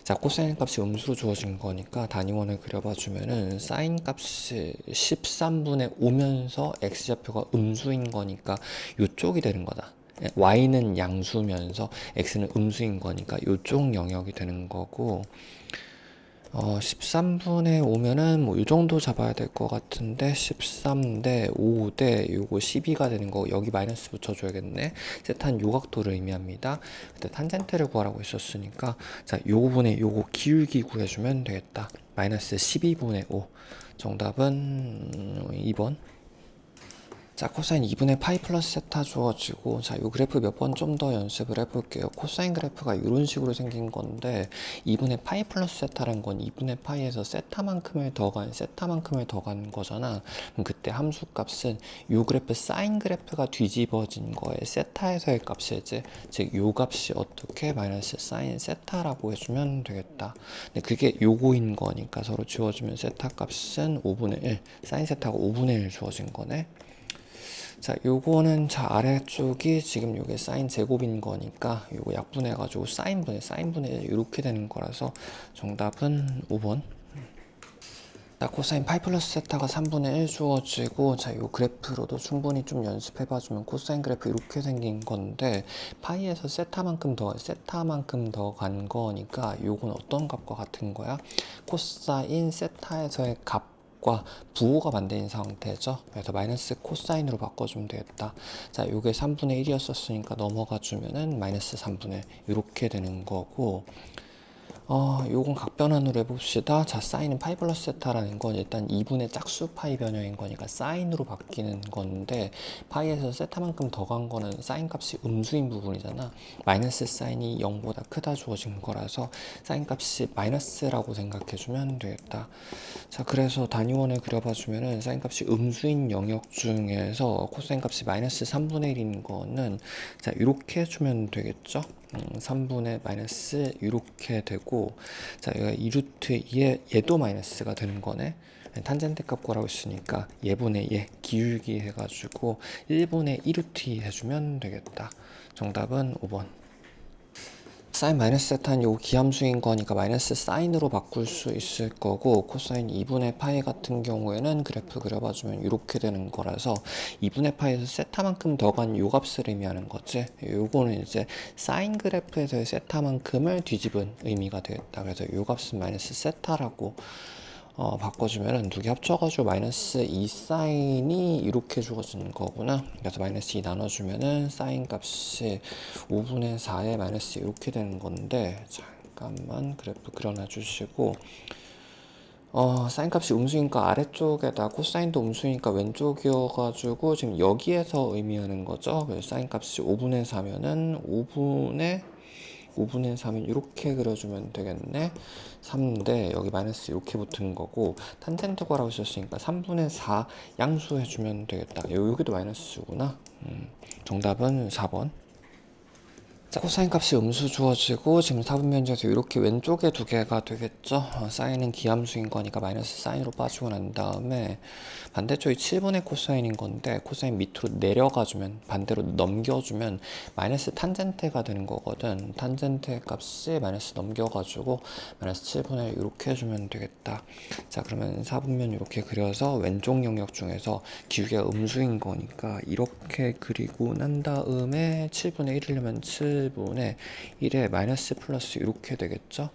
자, 코사인 값이 음수로 주어진 거니까 단위원을 그려봐 주면은 사인 값이 13분의 5면서 x좌표가 음수인 거니까 이쪽이 되는 거다. y는 양수면서 x는 음수인 거니까 이쪽 영역이 되는 거고 13분의 5면은 뭐 이 정도 잡아야 될 것 같은데 13대 5대 요거 12가 되는 거 여기 마이너스 붙여줘야겠네. 세타는 요 각도를 의미합니다. 그때 탄젠트를 구하라고 했었으니까 자, 요분의 요거 기울기 구해주면 되겠다. 마이너스 12분의 5. 정답은 2번. 자, 코사인 2분의 파이 플러스 세타 주어지고 자, 요 그래프 몇 번 좀 더 연습을 해볼게요. 코사인 그래프가 이런 식으로 생긴 건데 2분의 파이 플러스 세타란 건 2분의 파이에서 세타만큼을 더 간 거잖아. 그럼 그때 함수 값은 요 그래프 사인 그래프가 뒤집어진 거에 세타에서의 값이지. 즉, 요 값이 어떻게 마이너스 사인 세타라고 해주면 되겠다. 근데 그게 요거인 거니까 서로 지워주면 세타 값은 5분의 1, 사인 세타가 5분의 1 주어진 거네. 자, 요거는 자, 아래쪽이 지금 요게 사인 제곱인 거니까 요거 약분해가지고 사인분의 1 이렇게 되는 거라서 정답은 5번. 자, 코사인 파이 플러스 세타가 3분의 1 주어지고 자, 요 그래프로도 충분히 좀 연습해봐주면 코사인 그래프 이렇게 생긴 건데 파이에서 세타만큼 더 간 거니까 요건 어떤 값과 같은 거야? 코사인 세타에서의 값 과 부호가 반대인 상태죠. 그래서 마이너스 코사인으로 바꿔주면 되겠다. 자, 요게 3분의 1이었었으니까 넘어가 주면은 마이너스 3분의 1 이렇게 되는 거고 요건 각변환으로 해봅시다. 자, 사인은 파이 플러스 세타라는 건 일단 2분의 짝수 파이 변형인 거니까 사인으로 바뀌는 건데 파이에서 세타만큼 더 간 거는 사인 값이 음수인 부분이잖아. 마이너스 사인이 0보다 크다 주어진 거라서 사인 값이 마이너스라고 생각해주면 되겠다. 자, 그래서 단위원을 그려봐 주면은 사인 값이 음수인 영역 중에서 코사인 값이 마이너스 3분의 1인 거는 자, 이렇게 해주면 되겠죠. 3분의 마이너스 이렇게 되고 자, 여기가 2루트 얘도 마이너스가 되는 거네. 탄젠트 값 구하라고 했으니까 얘분의 얘 기울기 해가지고 1분의 2루트 2 해주면 되겠다. 정답은 5번. 사인 마이너스 세타는 요 기함수인 거니까 마이너스 사인으로 바꿀 수 있을 거고, 코사인 2분의 파이 같은 경우에는 그래프 그려봐주면 이렇게 되는 거라서 2분의 파이에서 세타만큼 더 간 요 값을 의미하는 거지. 요거는 이제 사인 그래프에서의 세타만큼을 뒤집은 의미가 되겠다. 그래서 요 값은 마이너스 세타라고 바꿔주면은 두 개 합쳐가지고 마이너스 2 사인이 이렇게 주어지는 거구나. 그래서 마이너스 2 나눠주면은 사인 값이 5분의 4에 마이너스 이렇게 되는 건데, 잠깐만 그래프 그려놔 주시고, 사인 값이 음수니까 아래쪽에다, 코사인도 음수니까 왼쪽이어가지고 지금 여기에서 의미하는 거죠. 그래서 사인 값이 5분의 4면은 5분의 3은 이렇게 그려주면 되겠네. 3인데 여기 마이너스 이렇게 붙은 거고, 탄젠트 구하라고 했었으니까 3분의 4 양수해주면 되겠다. 여기도 마이너스구나. 정답은 4번. 자, 코사인 값이 음수 주어지고 지금 4분면제에서 이렇게 왼쪽에 두 개가 되겠죠. 사인은 기함수인 거니까 마이너스 사인으로 빠지고 난 다음에 반대쪽이 7분의 코사인인 건데, 코사인 밑으로 내려가주면, 반대로 넘겨주면 마이너스 탄젠트가 되는 거거든. 탄젠트 값이 마이너스 넘겨가지고 마이너스 7분의 1 이렇게 해주면 되겠다. 자, 그러면 4분면 이렇게 그려서 왼쪽 영역 중에서 기울기가 음수인 거니까 이렇게 그리고 난 다음에 7분의 1이려면 7분의 1에 마이너스 플러스 이렇게 되겠죠.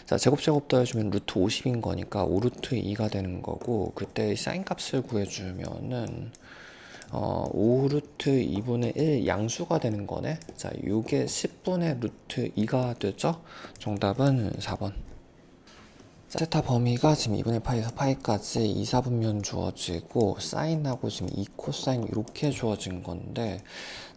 자, 제곱 더해주면 루트 50인 거니까 5루트 2가 되는 거고, 그때 사인 값을 구해주면은 5루트 2분의 1 양수가 되는 거네. 자, 요게 10분의 루트 2가 되죠. 정답은 4번. 세타 범위가 지금 2분의 파이에서 파이까지 2, 4분면 주어지고, 사인하고 지금 2 코사인 이렇게 주어진 건데,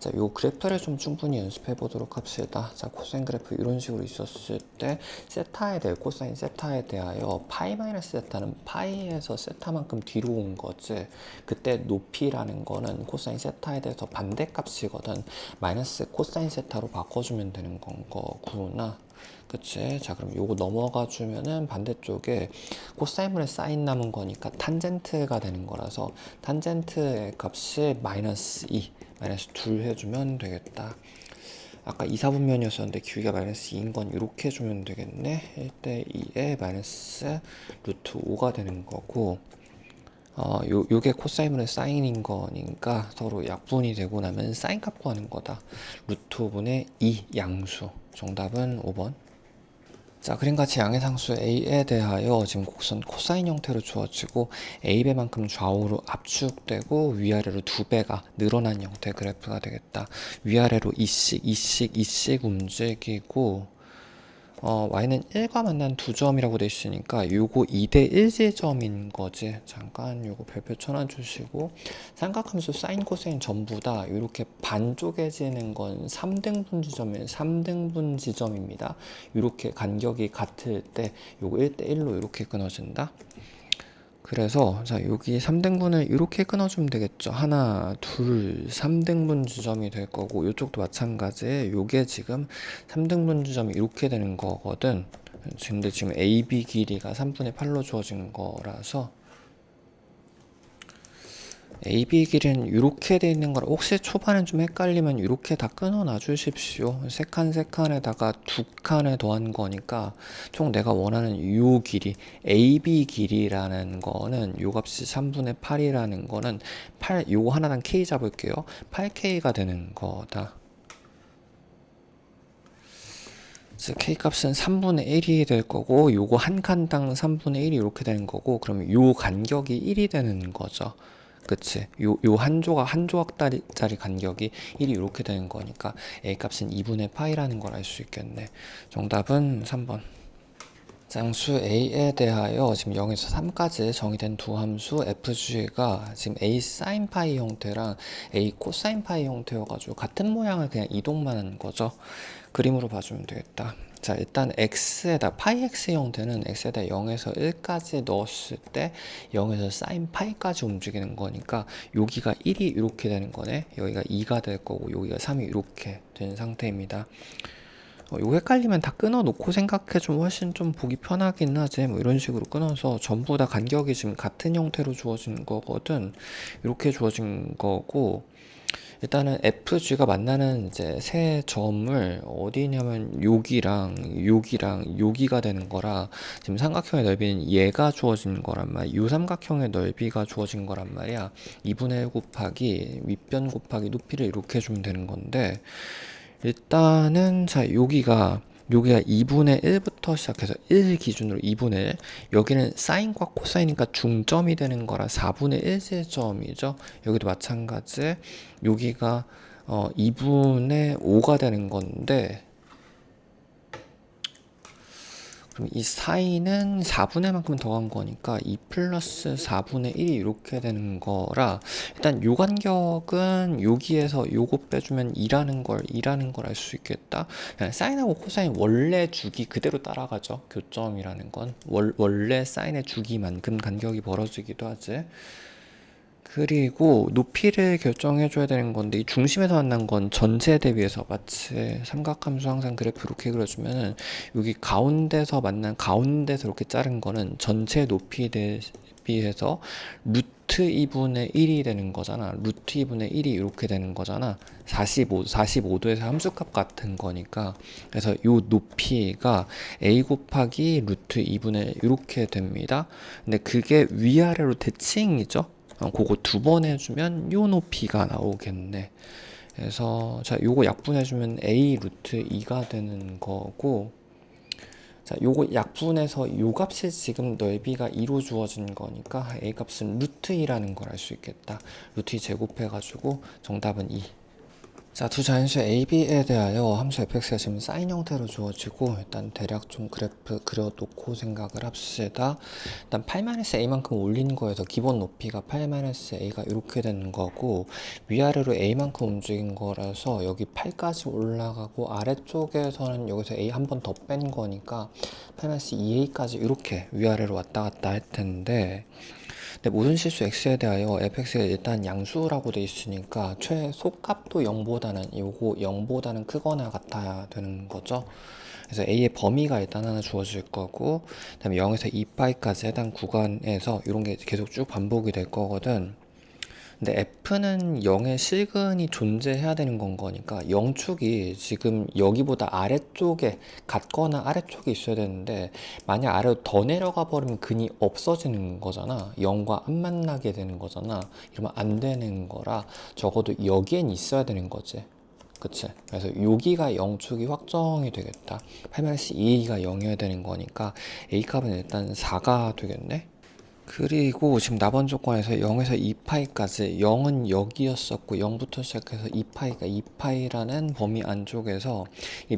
자, 요 그래프를 좀 충분히 연습해 보도록 합시다. 자, 코사인 그래프 이런 식으로 있었을 때 세타에 대해, 코사인 세타에 대하여 파이 마이너스 세타는 파이에서 세타만큼 뒤로 온 거지. 그때 높이라는 거는 코사인 세타에 대해서 반대값이거든. 마이너스 코사인 세타로 바꿔주면 되는 건 거구나. 그치? 자, 그럼 요거 넘어가 주면은 반대쪽에 코사인분의 사인 남은 거니까 탄젠트가 되는 거라서 탄젠트의 값이 마이너스 2, 마이너스 2 해주면 되겠다. 아까 2, 4분면이었었는데 기울기가 마이너스 2인 건 이렇게 해주면 되겠네. 1대 2에 마이너스 루트 5가 되는 거고, 요게 코사인분의 사인인 거니까 서로 약분이 되고 나면 사인 값 구하는 거다. 루트 5분의 2 양수. 정답은 5번. 자, 그림같이 양의 상수 a에 대하여 지금 곡선 코사인 형태로 주어지고, a배만큼 좌우로 압축되고 위아래로 2배가 늘어난 형태 그래프가 되겠다. 위아래로 2씩 움직이고, y는 1과 만난 두 점이라고 돼 있으니까 요거 2대 1 지점인 거지. 잠깐 요거 별표 쳐놔주시고, 삼각함수 사인 코사인 전부 다 이렇게 반쪽해지는 건 3등분 지점이에요. 3등분 지점입니다. 이렇게 간격이 같을 때 요거 1대 1로 이렇게 끊어진다. 그래서 자, 여기 3등분을 이렇게 끊어주면 되겠죠. 하나, 둘, 3등분 지점이 될 거고, 이쪽도 마찬가지. 요게 지금 3등분 지점이 이렇게 되는 거거든. 근데 지금 AB 길이가 3분의 8로 주어진 거라서 AB 길이는 이렇게 돼 있는 거라, 혹시 초반엔 좀 헷갈리면 이렇게 다 끊어 놔 주십시오. 세 칸에다가 두 칸을 더한 거니까 총 내가 원하는 요 길이, AB 길이라는 거는 요 값이 3분의 8이라는 거는 8, 요거 하나당 K 잡을게요. 8K가 되는 거다. K 값은 3분의 1이 될 거고, 요거 한 칸당 3분의 1이 이렇게 되는 거고, 그러면 요 간격이 1이 되는 거죠. 그치? 요 한 조각짜리 간격이 1이 이렇게 되는 거니까 A 값은 2분의 파이라는 걸 알 수 있겠네. 정답은 3번. 장수 A에 대하여 지금 0에서 3까지 정의된 두 함수 FG가 지금 A 사인 파이 형태랑 A 코사인 파이 형태여가지고 같은 모양을 그냥 이동만 하는 거죠. 그림으로 봐주면 되겠다. 자, 일단 x에다 파이 x 형태는 x에다 0에서 1까지 넣었을 때 0에서 사인 파이까지 움직이는 거니까 여기가 1이 이렇게 되는 거네. 여기가 2가 될 거고 여기가 3이 이렇게 된 상태입니다. 이거 헷갈리면 다 끊어 놓고 생각해 주면 훨씬 좀 보기 편하긴 하지. 뭐 이런 식으로 끊어서 전부 다 간격이 지금 같은 형태로 주어진 거거든. 이렇게 주어진 거고, 일단은 FG가 만나는 이제 세 점을 어디냐면 여기랑 여기가 되는 거라 지금 삼각형의 넓이는 얘가 주어진 거란 말이야. 이 삼각형의 넓이가 주어진 거란 말이야. 2분의 1 곱하기 윗변 곱하기 높이를 이렇게 해주면 되는 건데 일단은 자 여기가 2분의 1부터 시작해서 1 기준으로 2분의 1 여기는 사인과 코사인이니까 중점이 되는 거라 4분의 1제점이죠. 여기도 마찬가지 여기가 2분의 5가 되는 건데 그럼 이 사인은 4분의 만큼 더한 거니까 2 플러스 4분의 1이 이렇게 되는 거라 일단 요 간격은 여기에서 요거 빼주면 2라는 걸 알 수 있겠다. 사인하고 코사인 원래 주기 그대로 따라가죠. 교점이라는 건 원래 사인의 주기만큼 간격이 벌어지기도 하지. 그리고 높이를 결정해 줘야 되는 건데 이 중심에서 만난 건 전체 대비해서 마치 삼각함수 항상 그래프 이렇게 그려주면은 여기 가운데서 만난 가운데서 이렇게 자른 거는 전체 높이 대비해서 루트 2분의 1이 되는 거잖아. 루트 2분의 1이 이렇게 되는 거잖아. 45도에서 함수값 같은 거니까. 그래서 요 높이가 a 곱하기 루트 2분의 1 이렇게 됩니다. 근데 그게 위아래로 대칭이죠. 그거 두 번 해주면 요 높이가 나오겠네. 그래서 자 요거 약분해주면 a 루트 2가 되는 거고 자 요거 약분해서 요 값이 지금 넓이가 2로 주어진 거니까 a 값은 루트 2라는 걸 알 수 있겠다. 루트 2 제곱해가지고 정답은 2. 자, 두 자연수 A, B에 대하여 함수 fx가 지금 사인 형태로 주어지고 일단 대략 좀 그래프 그려놓고 생각을 합시다. 일단 8-A만큼 올린 거에서 기본 높이가 8-A가 이렇게 되는 거고 위아래로 A만큼 움직인 거라서 여기 8까지 올라가고 아래쪽에서는 여기서 A 한 번 더 뺀 거니까 8-2A까지 이렇게 위아래로 왔다 갔다 할 텐데 근데 모든 실수 x에 대하여 fx가 일단 양수라고 돼 있으니까 최소값도 0보다는 요거 0보다는 크거나 같아야 되는 거죠. 그래서 a의 범위가 일단 하나 주어질 거고 그다음에 0에서 2파이까지 해당 구간에서 이런 게 계속 쭉 반복이 될 거거든. 근데 f는 0의 실근이 존재해야 되는 건 거니까 0축이 지금 여기보다 아래쪽에 같거나 아래쪽에 있어야 되는데 만약 아래로 더 내려가 버리면 근이 없어지는 거잖아. 0과 안 만나게 되는 거잖아. 이러면 안 되는 거라 적어도 여기엔 있어야 되는 거지. 그치? 그래서 여기가 0축이 확정이 되겠다. 8-2a가 0이어야 되는 거니까 a 값은 일단 4가 되겠네. 그리고 지금 나번 조건에서 0에서 2파이까지 0은 여기였었고 0부터 시작해서 2파이가 2파이라는 범위 안쪽에서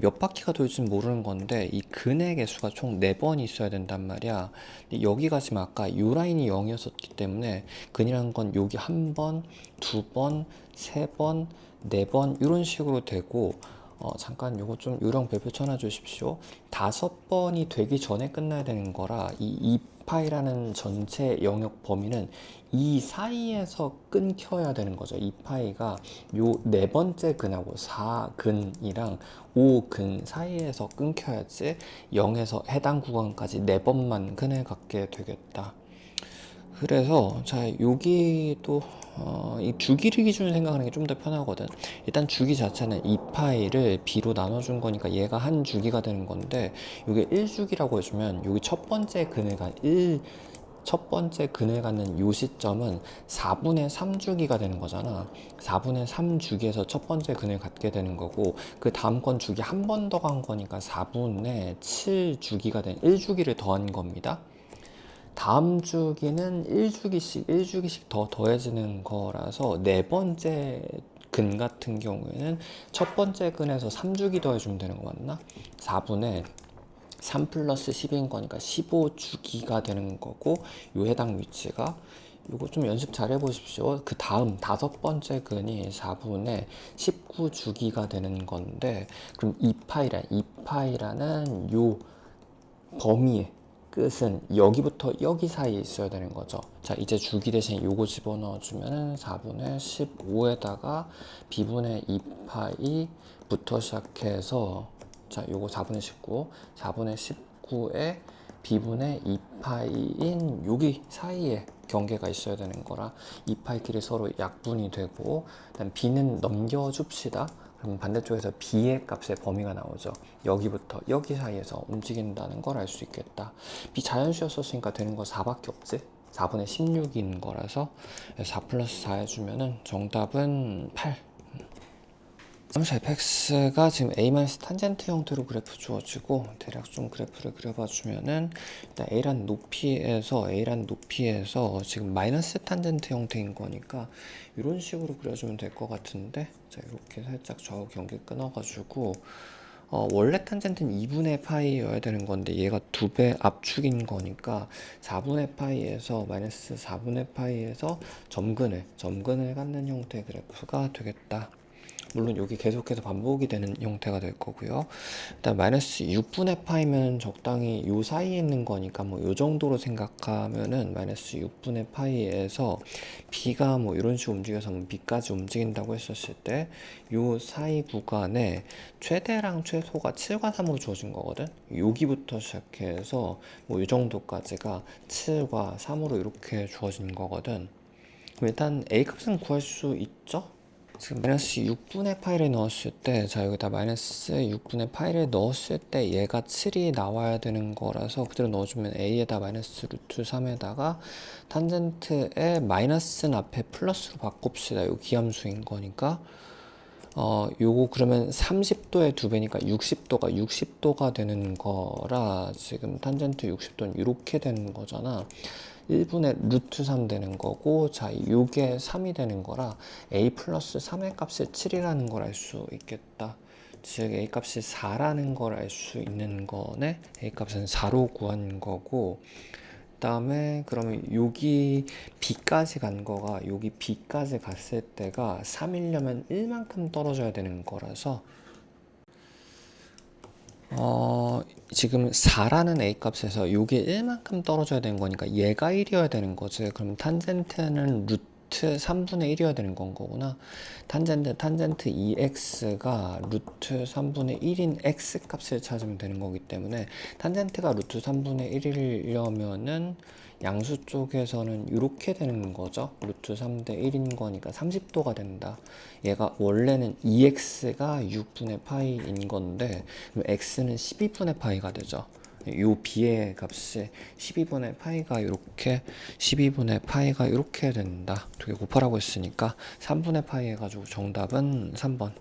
몇 바퀴가 돌지는 모르는 건데 이 근의 개수가 총 4번이 있어야 된단 말이야. 여기가 지금 아까 요 라인이 0이었었기 때문에 근이란 건 여기 1번, 2번, 3번, 4번 이런 식으로 되고 잠깐 요거 좀 요령 별표 쳐놔 주십시오. 5번이 되기 전에 끝나야 되는 거라 이 2파이라는 전체 영역 범위는 이 사이에서 끊겨야 되는 거죠. 2파이가 요 4번째 근하고 4근이랑 5근 사이에서 끊겨야지 0에서 해당 구간까지 4번만 근을 갖게 되겠다. 그래서 자 여기도 이 주기를 기준으로 생각하는 게 좀 더 편하거든. 일단 주기 자체는 2파이를 b로 나눠준 거니까 얘가 한 주기가 되는 건데 이게 1주기라고 해주면 여기 첫 번째 근을 갖는 요 시점은 4분의 3주기가 되는 거잖아. 4분의 3주기에서 첫 번째 근을 갖게 되는 거고 그 다음 건 주기 한 번 더 간 거니까 4분의 7주기가 된 1주기를 더한 겁니다. 다음 주기는 1주기씩 더 더해지는 거라서 네 번째 근 같은 경우에는 첫 번째 근에서 3주기 더해주면 되는 거 맞나? 4분의 3 플러스 10인 거니까 15주기가 되는 거고 요 해당 위치가 요거 좀 연습 잘 해보십시오. 그 다음 5번째 근이 4분의 19주기가 되는 건데 그럼 2파이라는 요 범위에 끝은 여기부터 여기 사이에 있어야 되는 거죠. 자, 이제 주기 대신 요거 집어넣어주면 4분의 15에다가 b분의 2파이부터 시작해서 자, 요거 4분의 19, 4분의 요구에 b분의 2파이인 여기 사이에 경계가 있어야 되는 거라 2파이끼리 서로 약분이 되고, 일단 b는 넘겨줍시다. 그럼 반대쪽에서 b의 값의 범위가 나오죠. 여기부터 여기 사이에서 움직인다는 걸 알 수 있겠다. b 자연수였었으니까 되는 거 4밖에 없지. 4분의 16인 거라서 4 플러스 4 해주면은 정답은 8. 함수 fx가 지금 a-탄젠트 형태로 그래프 주어지고, 대략 좀 그래프를 그려봐 주면은 일단 a란 높이에서 지금 마이너스 탄젠트 형태인 거니까 이런 식으로 그려주면 될 것 같은데, 자 이렇게 살짝 좌우 경계 끊어가지고 원래 탄젠트는 2분의 파이여야 되는 건데 얘가 2배 압축인 거니까 4분의 파이에서 마이너스 4분의 파이에서 점근을 갖는 형태의 그래프가 되겠다. 물론 여기 계속해서 반복이 되는 형태가 될 거고요. 일단 마이너스 6분의 파이면 적당히 요 사이에 있는 거니까 뭐 요 정도로 생각하면은 마이너스 6분의 파이에서 b가 뭐 이런 식으로 움직여서 뭐 b까지 움직인다고 했었을 때 요 사이 구간에 최대랑 최소가 7과 3으로 주어진 거거든. 여기부터 시작해서 뭐 요 정도까지가 7과 3으로 이렇게 주어진 거거든. 그럼 일단 a 값은 구할 수 있죠? 지금 마이너스 6분의 파이를 넣었을 때, 자 여기다 마이너스 6분의 파이를 넣었을 때 얘가 7이 나와야 되는 거라서 그대로 넣어주면 a에다 마이너스 루트 3에다가 탄젠트의 마이너스는 앞에 플러스로 바꿉시다. 요 기함수인 거니까 요거 그러면 30도의 2배니까 60도가 되는 거라, 지금 탄젠트 60도는 이렇게 되는 거잖아. 1분의 루트 3 되는 거고, 자 요게 3이 되는 거라 a 플러스 3의 값이 7이라는 걸 알 수 있겠다. 즉 a 값이 4라는 걸 알 수 있는 거네. a 값은 4로 구한 거고, 그 다음에 그러면 여기 b까지 간 거가 여기 b까지 갔을 때가 3이려면 1만큼 떨어져야 되는 거라서 지금 4라는 a 값에서 요게 1만큼 떨어져야 되는 거니까 얘가 1이어야 되는 거지. 그럼 탄젠트는 루트 3분의 1이어야 되는 건 거구나. 탄젠트 2x가 루트 3분의 1인 x 값을 찾으면 되는 거기 때문에 탄젠트가 루트 3분의 1이려면은 양수 쪽에서는 이렇게 되는 거죠. 루트 3대 1인 거니까 30도가 된다. 얘가 원래는 2x가 6분의 파이인 건데 그럼 x는 12분의 파이가 되죠. 요 b의 값이 12분의 파이가 이렇게 된다. 두 개 곱하라고 했으니까 3분의 파이 해가지고 정답은 3번.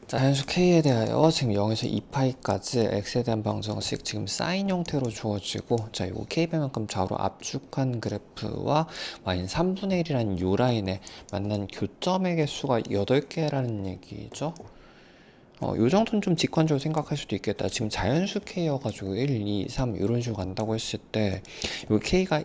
자, 함수 k에 대하여 지금 0에서 2파이까지 x에 대한 방정식 지금 사인 형태로 주어지고, 자, 요거 k배만큼 좌우로 압축한 그래프와 y는 3분의 1이라는 요 라인에 만난 교점의 개수가 8개라는 얘기죠. 요 정도는 좀 직관적으로 생각할 수도 있겠다. 지금 자연수 k여가지고 1, 2, 3 이런 식으로 간다고 했을 때, 요 k가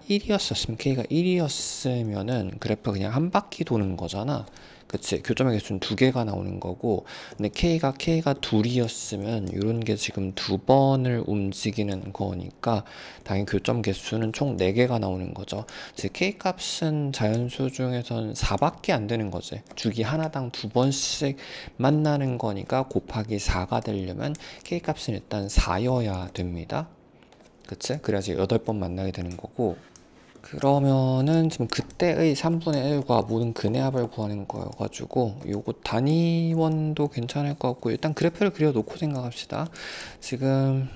1이었으면은 그래프 그냥 한 바퀴 도는 거잖아. 그치? 교점의 개수는 2개가 나오는 거고, 근데 k가 둘이었으면 이런 게 지금 2번을 움직이는 거니까 당연히 교점 개수는 총 4개가 나오는 거죠. 즉 k 값은 자연수 중에선 4밖에 안 되는 거지. 주기 하나당 2번씩 만나는 거니까 곱하기 4가 되려면 k 값은 일단 4여야 됩니다. 그치? 그래야지 8번 만나게 되는 거고, 그러면은 지금 그때의 3분의 1과 모든 근해합을 구하는 거여가지고 요거 단위원도 괜찮을 것 같고, 일단 그래프를 그려놓고 생각합시다. 지금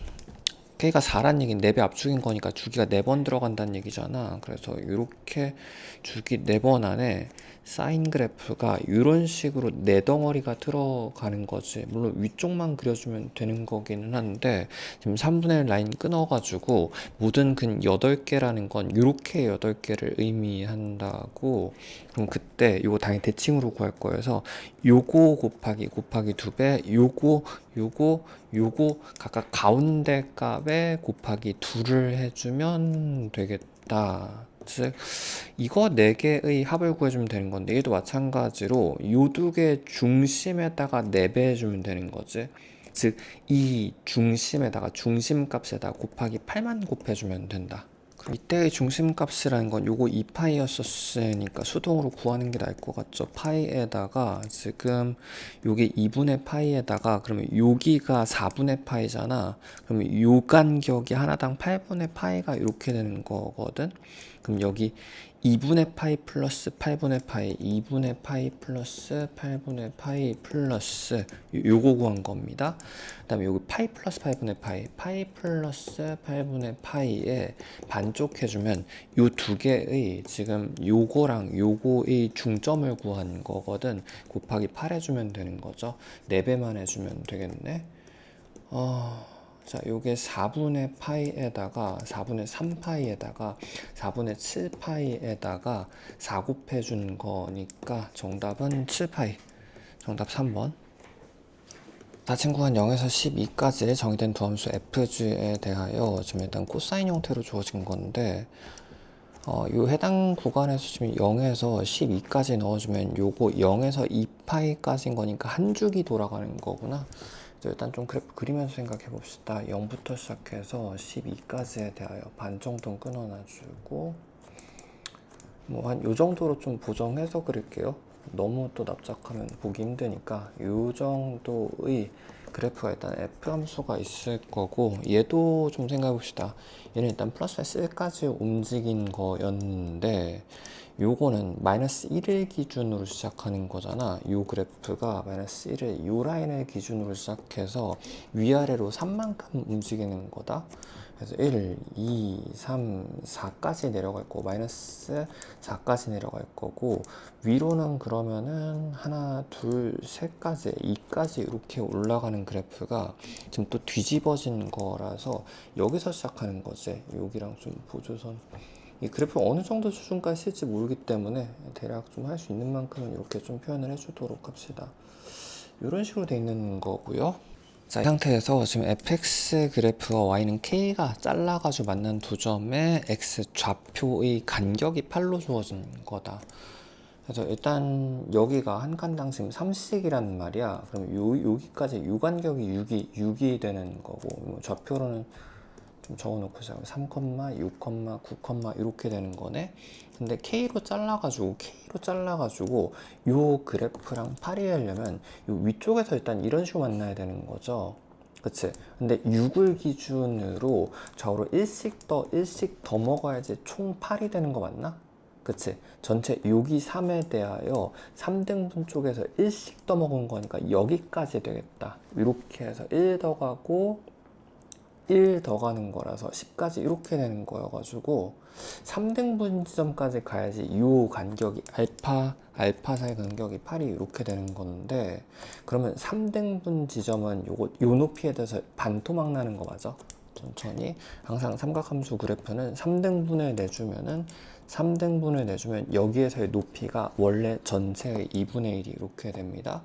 k가 4란 얘기는 4배 압축인 거니까 주기가 4번 들어간다는 얘기잖아. 그래서 이렇게 주기 4번 안에 사인 그래프가 이런 식으로 4덩어리가 들어가는 거지. 물론 위쪽만 그려주면 되는 거기는 한데 지금 3분의 1 라인 끊어가지고 모든 근 8개라는 건 이렇게 8개를 의미한다고. 그럼 그때 요거 당연히 대칭으로 구할 거여서 요거 곱하기 2배, 요거 각각 가운데 값에 곱하기 2를 해주면 되겠다. 즉 이거 4개의 합을 구해주면 되는 건데, 얘도 마찬가지로 요 2개 중심에다가 4배 해주면 되는 거지. 즉 이 중심에다가 중심값에다 곱하기 8만 곱해주면 된다. 그럼 이때의 중심값이라는 건 요거 2파이였었으니까 수동으로 구하는 게 나을 것 같죠. 파이에다가 지금 요게 2분의 파이에다가 그러면 여기가 4분의 파이잖아. 그러면 요 간격이 하나당 8분의 파이가 이렇게 되는 거거든. 그럼 여기 2분의 파이 플러스 8분의 파이, 2분의 파이 플러스 8분의 파이 플러스 요거 구한 겁니다. 그 다음에 여기 파이 플러스 8분의 파이, 파이 플러스 8분의 파이에 반쪽 해주면 요 두 개의 지금 요거랑 요거의 중점을 구한 거거든. 곱하기 8 해주면 되는 거죠. 4배만 해주면 되겠네. 자, 요게 4분의 파이에다가 4분의 3파이에다가 4분의 7파이에다가 4 곱해준 거니까 정답은 7파이. 정답 3번. 다친구한 0에서 12까지 정의된 두 함수 fg에 대하여 지금 일단 코사인 형태로 주어진 건데 요 해당 구간에서 지금 0에서 12까지 넣어주면 요거 0에서 2파이까지인 거니까 한 주기 돌아가는 거구나. 일단 좀 그래프 그리면서 생각해 봅시다. 0부터 시작해서 12까지에 대하여 반 정도 끊어놔주고 뭐 한 요 정도로 좀 보정해서 그릴게요. 너무 또 납작하면 보기 힘드니까 요 정도의 그래프가 일단 f 함수가 있을 거고 얘도 좀 생각해 봅시다. 얘는 일단 플러스 1까지 움직인 거였는데 요거는 마이너스 1을 기준으로 시작하는 거잖아. 요 그래프가 마이너스 1을 요 라인을 기준으로 시작해서 위아래로 3만큼 움직이는 거다. 그래서 1, 2, 3, 4까지 내려갈 거고 마이너스 4까지 내려갈 거고 위로는 그러면은 하나, 둘, 셋까지 2까지 이렇게 올라가는 그래프가 지금 또 뒤집어진 거라서 여기서 시작하는 거지. 여기랑 좀 보조선 이 그래프 어느 정도 수준까지 쓸지 모르기 때문에 대략 좀 할 수 있는 만큼은 이렇게 좀 표현을 해주도록 합시다. 이런 식으로 돼 있는 거고요. 자, 이 상태에서 지금 fx 그래프와 y는 k가 잘라가지고 만난 두 점의 x 좌표의 간격이 8로 주어진 거다. 그래서 일단 여기가 한 칸당 지금 3씩이라는 말이야. 그럼 여기까지 요 간격이 6이 되는 거고 좌표로는 좀 적어놓고 자 3, 6, 9, 이렇게 되는 거네. 근데 K로 잘라가지고 요 그래프랑 파리하려면 요 위쪽에서 일단 이런 식으로 만나야 되는 거죠. 그치? 근데 6을 기준으로 좌우로 1씩 더 먹어야지 총 8이 되는 거 맞나? 그치? 전체 여기 3에 대하여 3등분 쪽에서 1씩 더 먹은 거니까 여기까지 되겠다. 이렇게 해서 1 더 가고 1 더 가는 거라서 10까지 이렇게 되는 거여가지고 3등분 지점까지 가야지 이 간격이 알파 사이 간격이 8이 이렇게 되는 건데 그러면 3등분 지점은 요 높이에 대해서 반토막 나는 거 맞아? 천천히 항상 삼각함수 그래프는 3등분을 내주면 여기에서의 높이가 원래 전체의 2분의 1이 이렇게 됩니다.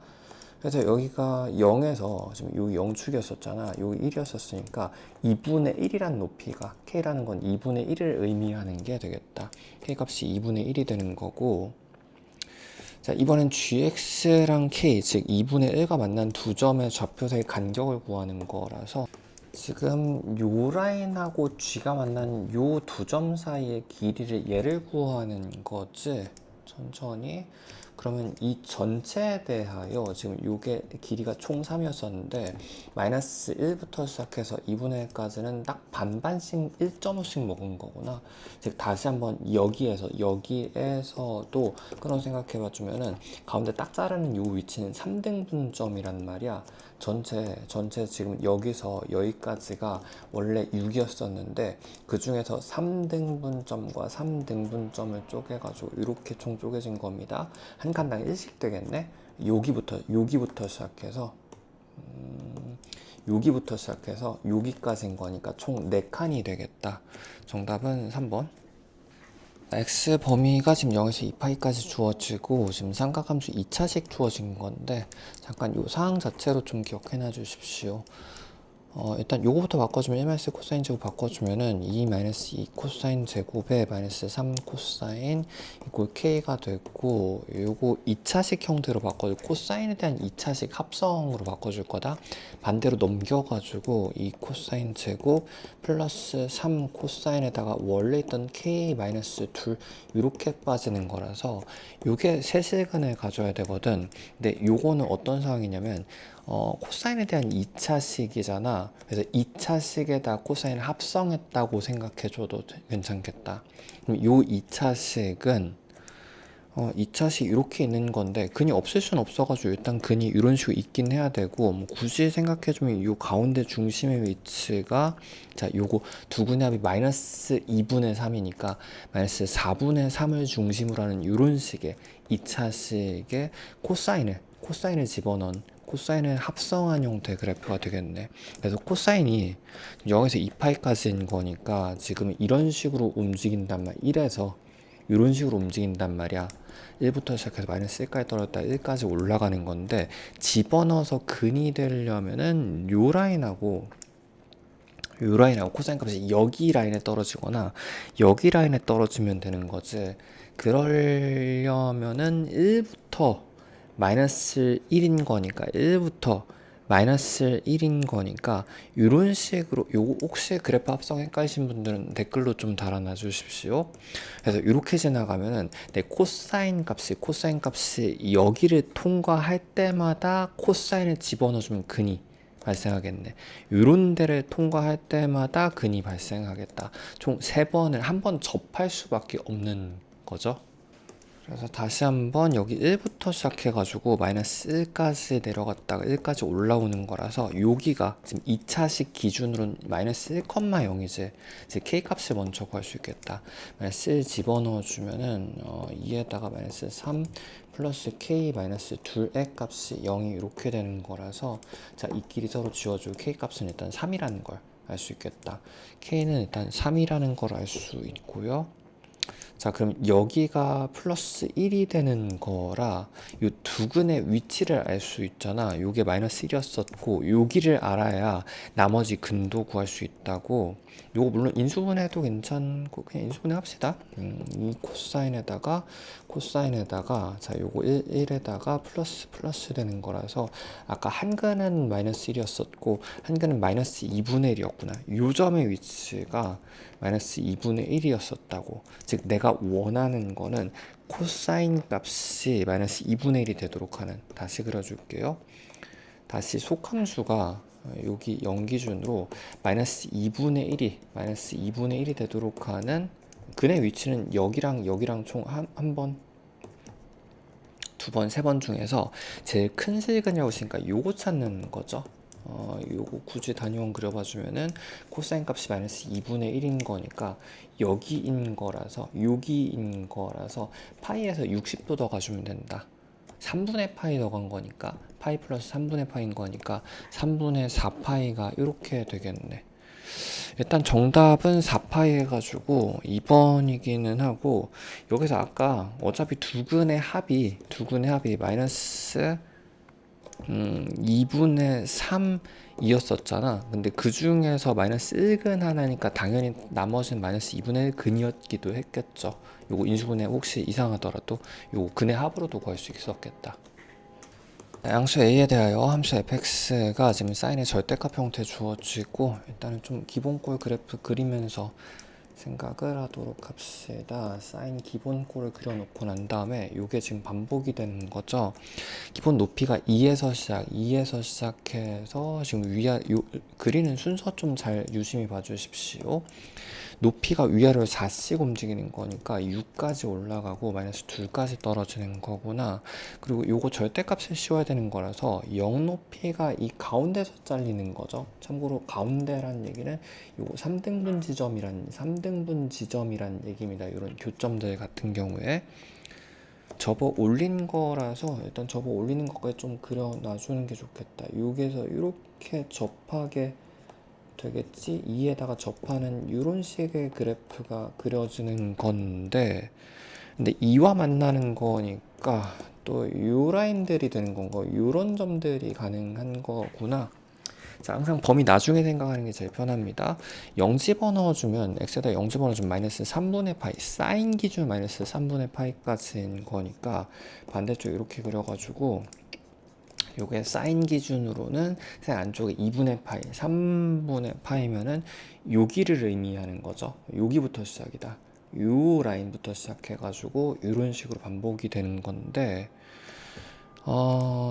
그래서 여기가 0에서 지금 여기 0축이었었잖아. 여기 1이었었으니까 2분의 1이란 높이가 K라는 건 2분의 1을 의미하는 게 되겠다. K 값이 2분의 1이 되는 거고 자, 이번엔 GX랑 K, 즉 2분의 1과 만난 두 점의 좌표 사이 간격을 구하는 거라서 지금 요 라인하고 G가 만난 요 두 점 사이의 길이를 얘를 구하는 거지. 천천히 그러면 이 전체에 대하여 지금 요게 길이가 총 3이었었는데 마이너스 1부터 시작해서 2분의 1까지는 딱 반반씩 1.5씩 먹은 거구나. 즉 다시 한번 여기에서도 끊어 생각해 봐주면은 가운데 딱 자르는 요 위치는 3등분점이란 말이야. 전체 지금 여기서 여기까지가 원래 6이었었는데 그 중에서 3등분점과 3등분점을 쪼개가지고 이렇게 총 쪼개진 겁니다. 한 칸당 1씩 되겠네. 여기부터 시작해서 여기까지인 거니까 총 4칸이 되겠다. 정답은 3번. x 범위가 지금 0에서 2파이까지 주어지고 지금 삼각함수 2차식 주어진 건데 잠깐 이 사항 자체로 좀 기억해 놔 주십시오. 일단 요거부터 바꿔주면 1 코사인 제곱 바꿔주면은 2 2 코사인 제곱에 마이너스 3 코사인 이꼴 k가 됐고, 요거 2차식 형태로 바꿔줄, 코사인에 대한 2차식 합성으로 바꿔줄 거다. 반대로 넘겨가지고 2 코사인 제곱 플러스 3 코사인에다가 원래 있던 k 마이너스 2 이렇게 빠지는 거라서 요게 세 시간을 가져야 되거든. 근데 요거는 어떤 상황이냐면 코사인에 대한 2차식이잖아. 그래서 2차식에다 코사인을 합성했다고 생각해줘도 괜찮겠다. 그럼 요 2차식은 2차식 이렇게 있는 건데 근이 없을 순 없어가지고 일단 근이 이런 식으로 있긴 해야 되고, 뭐 굳이 생각해주면 요 가운데 중심의 위치가, 자 요거 두 근의 합이 마이너스 2분의 3이니까 마이너스 4분의 3을 중심으로 하는 이런 식의 2차식의 코사인을 집어넣은, 코사인을 합성한 형태의 그래프가 되겠네. 그래서 코사인이 0에서 2파이까지인 거니까 지금 이런 식으로 움직인단 말이야. 1에서 이런 식으로 움직인단 말이야. 1부터 시작해서 마이너스 1까지 떨어졌다 1까지 올라가는 건데, 집어넣어서 근이 되려면은 요 라인하고 코사인 값이 여기 라인에 떨어지거나 여기 라인에 떨어지면 되는 거지. 그러려면은 1부터 마이너스 1인 거니까, 1부터 마이너스 1인 거니까 이런 식으로, 요거 혹시 그래프 합성 헷갈리신 분들은 댓글로 좀 달아놔 주십시오. 그래서 이렇게 지나가면은 내 코사인 값이 여기를 통과할 때마다 코사인을 집어넣어주면 근이 발생하겠네. 요런 데를 통과할 때마다 근이 발생하겠다. 총 3번을 한 번 접할 수밖에 없는 거죠. 그래서 다시 한번 여기 1부터 시작해가지고 마이너스 1까지 내려갔다가 1까지 올라오는 거라서 여기가 지금 2차식 기준으로는 마이너스 1,0이지. 이제 k 값을 먼저 구할 수 있겠다. 마이너스 1 집어넣어주면은 2에다가 마이너스 3 플러스 k 마이너스 2의 값이 0이 이렇게 되는 거라서, 자 이 길이 서로 지워주고 k 값은 일단 3이라는 걸 알 수 있겠다. k는 일단 3이라는 걸 알 수 있고요. 자, 그럼 여기가 플러스 1이 되는 거라 이 두 근의 위치를 알 수 있잖아. 요게 마이너스 1이었었고 여기를 알아야 나머지 근도 구할 수 있다고. 요거 물론 인수분해도 괜찮고 그냥 인수분해 합시다. 이 코사인에다가 자 요거 1에다가 플러스 되는 거라서, 아까 한 근은 마이너스 1이었었고 한 근은 마이너스 2분의 1이었구나. 요 점의 위치가 마이너스 2분의 1이었었다고. 즉 내가 원하는 거는 코사인 값이 마이너스 2분의 1이 되도록 하는, 다시 그려줄게요. 다시 속함수가 여기 0 기준으로 마이너스 2분의 1이 되도록 하는 근의 위치는 여기랑 총 한 번, 두 번, 세 번 중에서 제일 큰 실근이라고 했으니까 요거 찾는 거죠. 요거 굳이 단위원 그려봐 주면은 코사인 값이 마이너스 2분의 1인 거니까 여기인 거라서 파이에서 60도 더 가주면 된다. 3분의 파이 더 간 거니까 파이 플러스 3분의 파이인 거니까 3분의 4파이가 이렇게 되겠네. 일단 정답은 4파이 해가지고 2번이기는 하고, 여기서 아까 어차피 두 근의 합이 마이너스 2분의 3이었었잖아. 근데 그 중에서 마이너스 1근 하나니까 당연히 나머지는 마이너스 2분의 1 근이었기도 했겠죠. 요거 인수분해 혹시 이상하더라도 요거 근의 합으로도 구할 수 있었겠다. 양수 a에 대하여 함수 fx가 지금 사인의 절대값 형태 주어지고, 일단은 좀 기본꼴 그래프 그리면서 생각을 하도록 합시다. 사인 기본꼴을 그려놓고 난 다음에 이게 지금 반복이 되는 거죠. 기본 높이가 2에서 시작해서 지금 그리는 순서 좀 잘 유심히 봐주십시오. 높이가 위아래로 4씩 움직이는 거니까 6까지 올라가고 마이너스 2까지 떨어지는 거구나. 그리고 요거 절대값을 씌워야 되는 거라서 0 높이가 이 가운데서 잘리는 거죠. 참고로 가운데란 얘기는 요거 3등분 지점이란 얘기입니다. 이런 교점들 같은 경우에 접어 올린 거라서 일단 접어 올리는 것까지 좀 그려 놔주는 게 좋겠다. 여기서 이렇게 접하게 되겠지? 2에다가 접하는 이런 식의 그래프가 그려지는 건데, 근데 2와 만나는 거니까 또 요 라인들이 되는 건가, 요런 점들이 가능한 거구나. 자, 항상 범위 나중에 생각하는 게 제일 편합니다. 0집어 넣어주면 x에다 0집어 넣어주면 마이너스 3분의 파이, 사인 기준 마이너스 3분의 파이까지인 거니까 반대쪽 이렇게 그려가지고 요게 사인 기준으로는 안쪽에 2분의 파이, 3분의 파이면은 여기를 의미하는 거죠. 여기부터 시작이다. 요 라인부터 시작해가지고 이런 식으로 반복이 되는 건데,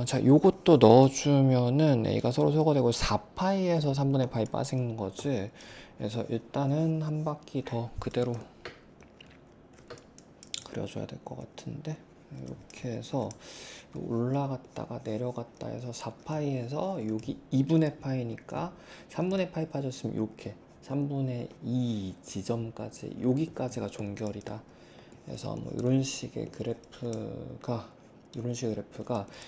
자, 요것도 넣어주면은 a가 서로 소거되고 4파이에서 3분의 파이 빠진 거지. 그래서 일단은 한 바퀴 더 그대로 그려줘야 될 것 같은데, 이렇게 해서 올라갔다가 내려갔다 해서 4파이에서 여기 2분의 파이니까 3분의 파이 빠졌으면 이렇게 3분의 2 지점까지 여기까지가 종결이다. 그래서 뭐 이런 식의 그래프가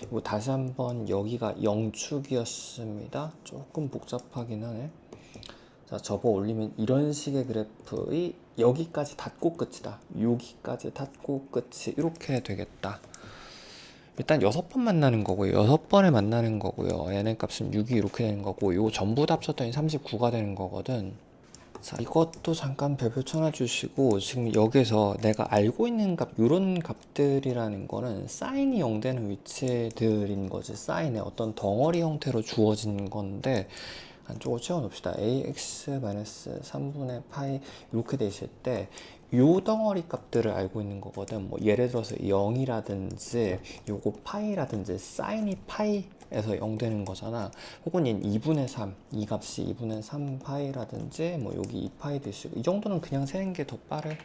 이거 다시 한번 여기가 0축이었습니다. 조금 복잡하긴 하네. 자, 접어 올리면 이런 식의 그래프의 여기까지 닿고 끝이다. 여기까지 닿고 끝이 이렇게 되겠다. 일단 6번 만나는 거고요. 6번에 만나는 거고요. 얘네 값은 6이 이렇게 되는 거고, 이거 전부 다 합쳤더니 39가 되는 거거든. 자, 이것도 잠깐 별표 쳐놔주시고, 지금 여기서 내가 알고 있는 값, 요런 값들이라는 거는 사인이 0 되는 위치들인 거지. 사인의 어떤 덩어리 형태로 주어진 건데, 안쪽으로 채워놓읍시다. ax-3분의 파이 이렇게 돼 있을 때 요 덩어리 값들을 알고 있는 거거든. 뭐 예를 들어서 0이라든지 요거 파이라든지 사인이 파이에서 0 되는 거잖아. 혹은 얘는 2분의 3, 이 값이 2분의 3 파이라든지 뭐 여기 2파이도 있고, 이 정도는 그냥 세는 게 더 빠를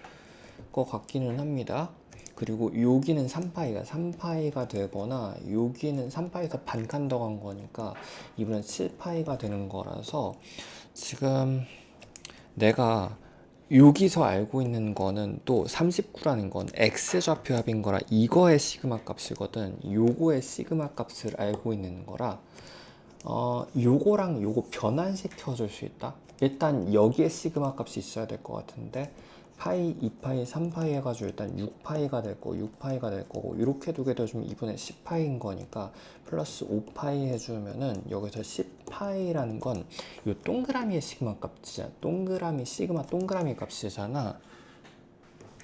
것 같기는 합니다. 그리고 여기는 3파이가 되거나 여기는 3파이에서 반칸 더 간 거니까 2분의 7파이가 되는 거라서, 지금 내가 여기서 알고 있는 거는 또 39라는 건 x좌표 합인 거라 이거의 시그마 값이거든. 요거의 시그마 값을 알고 있는 거라 요거랑 요거 변환시켜 줄 수 있다. 일단 여기에 시그마 값이 있어야 될 것 같은데, 파이, 2파이, 3파이 해가지고 일단 6파이가 될 거고 6파이가 될 거고, 이렇게 두 개 더주면 2분의 10파이인 거니까 플러스 5파이 해주면은 여기서 10파이라는 건 요 동그라미의 시그마 값이잖아. 동그라미 값이잖아.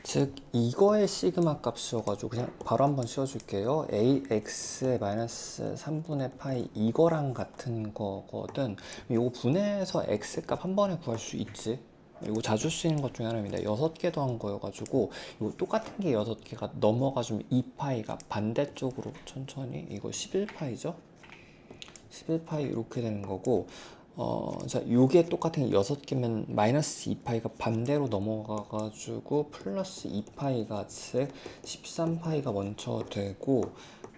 즉 이거의 시그마 값이어가지고 그냥 바로 한번 씌워줄게요. ax의 마이너스 3분의 파이 이거랑 같은 거거든. 이거 분해해서 x 값 한 번에 구할 수 있지. 이거 자주 쓰이는 것 중에 하나입니다. 6개 더한 거여가지고 이거 똑같은 게 6개가 넘어가주면 2파이가 반대쪽으로 천천히, 이거 11파이죠? 11파이 이렇게 되는 거고, 자, 요게 똑같은 게 6개면 마이너스 2파이가 반대로 넘어가가지고 플러스 2파이가 즉 13파이가 먼저 되고,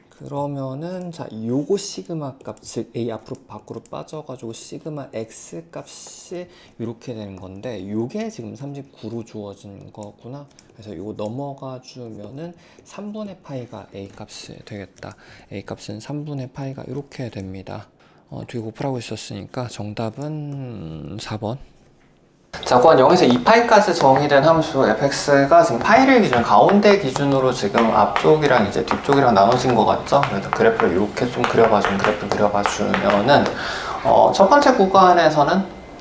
그러면은 자, 요거 시그마 값, 즉 a 앞으로 밖으로 빠져가지고 시그마 x 값이 이렇게 되는 건데, 요게 지금 39로 주어진 거구나. 그래서 요거 넘어가 주면은 3분의 파이가 a 값이 되겠다. a 값은 3분의 파이가 이렇게 됩니다. 뒤에 곱하라고 있었으니까 정답은 4번. 자, 권 0에서 2파이까지 정의된 함수 fx가 지금 파이를 기준, 가운데 기준으로 지금 앞쪽이랑 이제 뒤쪽이랑 나눠진 것 같죠? 그래서 그래프를 이렇게 좀 그려봐주면은,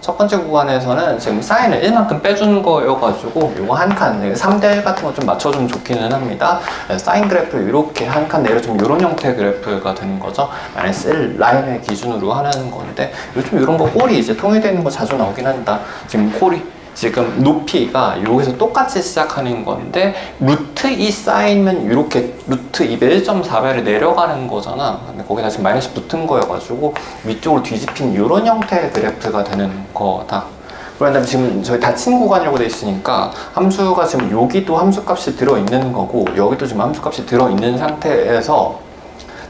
첫 번째 구간에서는 지금 사인을 1만큼 빼준 거여가지고 요거 한 칸, 3대1 같은 거 좀 맞춰주면 좋기는 합니다. 사인 그래프를 이렇게 한 칸 내려주면 이런 형태의 그래프가 되는 거죠. 마이너스 1 라인을 기준으로 하는 건데, 요즘 이런 거 꼴이 이제 통일되는 거 자주 나오긴 한다. 지금 높이가 여기서 똑같이 시작하는 건데, 루트 2 쌓이면 이렇게 루트 2배 1.4배를 내려가는 거잖아. 근데 거기다 지금 마이너스 붙은 거여가지고 위쪽으로 뒤집힌 이런 형태의 그래프가 되는 거다. 그런데 지금 저희 닫힌 구간이라고 돼 있으니까 함수가 지금 여기도 함수값이 들어있는 거고 여기도 지금 함수값이 들어있는 상태에서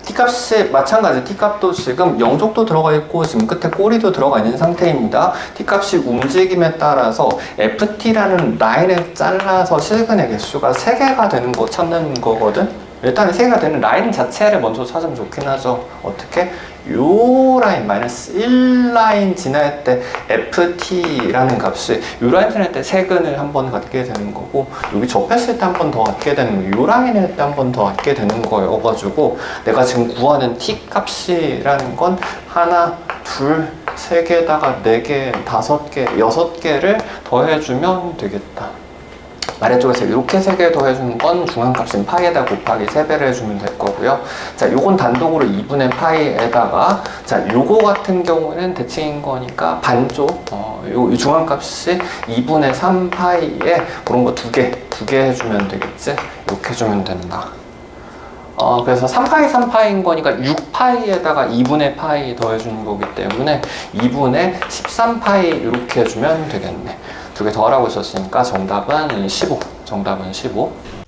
t값이 마찬가지, t값도 지금 0족도 들어가 있고 지금 끝에 꼬리도 들어가 있는 상태입니다. t값이 움직임에 따라서 ft라는 라인을 잘라서 실근의 개수가 3개가 되는 거 찾는 거거든. 일단 3개가 되는 라인 자체를 먼저 찾으면 좋긴 하죠. 어떻게? 요 라인, 마이너스 1 라인 지날 때 ft라는 값이 요 라인 지날 때 세근을 한 번 갖게 되는 거고, 여기 접했을 때 한 번 더 갖게 되는 거, 요 라인일 때 한 번 더 갖게 되는 거여가지고 내가 지금 구하는 t 값이라는 건 하나, 둘, 3개에다가 4개, 5개, 6개를 더해주면 되겠다. 아래쪽에서 이렇게 3개 더해주는 건 중앙값인 파이에다 곱하기 3배를 해주면 될 거고요. 자, 요건 단독으로 2분의 파이에다가, 자, 요거 같은 경우는 대칭인 거니까 반쪽, 요 중앙값이 2분의 3파이에 그런 거 2개 해주면 되겠지? 이렇게 해주면 된다. 그래서 3파이 3파이인 거니까 6파이에다가 2분의 파이 더해주는 거기 때문에 2분의 13파이 이렇게 해주면 되겠네. 2개 더하라고 했었으니까 정답은 15. 정답은 15.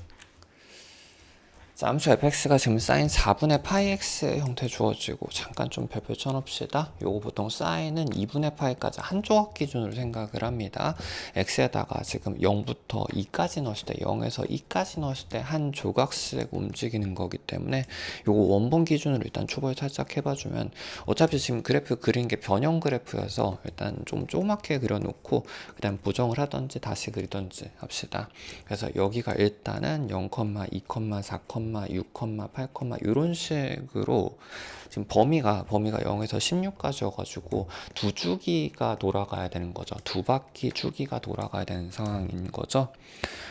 자, 함수 fx가 지금 사인 4분의 파이 x 형태 주어지고, 잠깐 좀 별표 쳐놓읍시다. 요거 보통 사인은 2분의 파이까지 한 조각 기준으로 생각을 합니다. x에다가 지금 0부터 2까지 넣었을 때, 0에서 2까지 넣었을 때 한 조각씩 움직이는 거기 때문에 요거 원본 기준으로 일단 초벌 살짝 해봐주면, 어차피 지금 그래프 그린 게 변형 그래프여서 일단 좀 조그맣게 그려놓고 그다음 보정을 하던지 다시 그리던지 합시다. 그래서 여기가 일단은 0, 2, 4, 6, 8, 이런 식으로 지금 범위가 0에서 16까지여가지고 두 주기가 돌아가야 되는 거죠. 2바퀴 주기가 돌아가야 되는 상황인 거죠.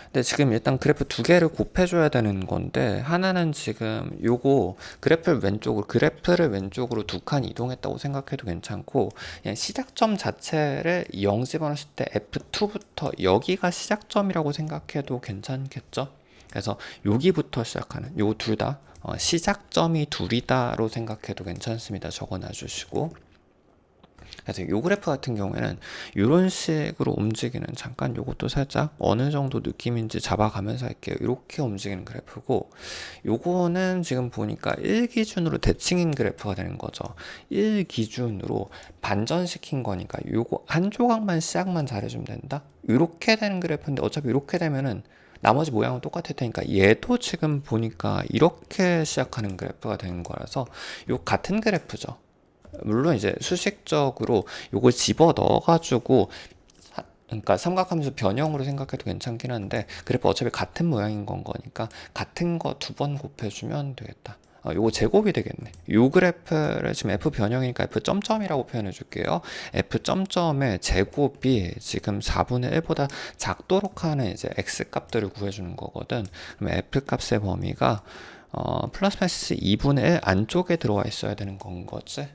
근데 지금 일단 그래프 2개를 곱해줘야 되는 건데, 하나는 지금 요거 그래프를 왼쪽으로 2칸 이동했다고 생각해도 괜찮고, 그냥 시작점 자체를 0 집어넣었을 때 F2부터 여기가 시작점이라고 생각해도 괜찮겠죠? 그래서 여기부터 시작하는 요 둘 다 시작점이 둘이다로 생각해도 괜찮습니다. 적어놔주시고, 그래서 요 그래프 같은 경우에는 이런 식으로 움직이는, 잠깐 요것도 살짝 어느 정도 느낌인지 잡아가면서 할게요. 이렇게 움직이는 그래프고, 요거는 지금 보니까 1 기준으로 대칭인 그래프가 되는 거죠. 1 기준으로 반전시킨 거니까 요거 한 조각만 시작만 잘해주면 된다. 이렇게 되는 그래프인데, 어차피 이렇게 되면은 나머지 모양은 똑같을 테니까 얘도 지금 보니까 이렇게 시작하는 그래프가 되는 거라서 요 같은 그래프죠. 물론 이제 수식적으로 요걸 집어 넣어가지고 그러니까 삼각함수 변형으로 생각해도 괜찮긴 한데, 그래프 어차피 같은 모양인 건 거니까 같은 거 2번 곱해주면 되겠다. 요거 제곱이 되겠네. 요 그래프를 지금 f 변형이니까 f 점점이라고 표현해 줄게요. f 점점의 제곱이 지금 4분의 1보다 작도록 하는 이제 x 값들을 구해주는 거거든. 그러면 f 값의 범위가 플러스 마이너스 2분의 1 안쪽에 들어와 있어야 되는 건 거지.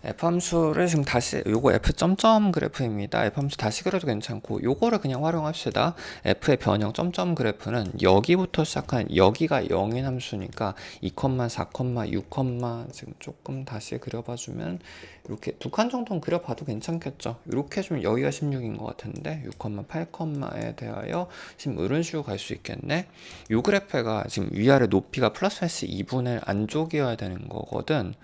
F함수를 지금 다시, 요거 F 점점 그래프입니다. F함수 다시 그려도 괜찮고, 요거를 그냥 활용합시다. F의 변형 점점 그래프는 여기부터 시작한, 여기가 0인 함수니까 2, 4, 6, 지금 조금 다시 그려봐주면 이렇게 2칸 정도는 그려봐도 괜찮겠죠. 이렇게 해주면 여기가 16인 것 같은데 6, 8에 대하여 지금 이런 식으로 갈 수 있겠네. 요 그래프가 지금 위아래 높이가 플러스 마이너스 2분의 안쪽이어야 되는 거거든.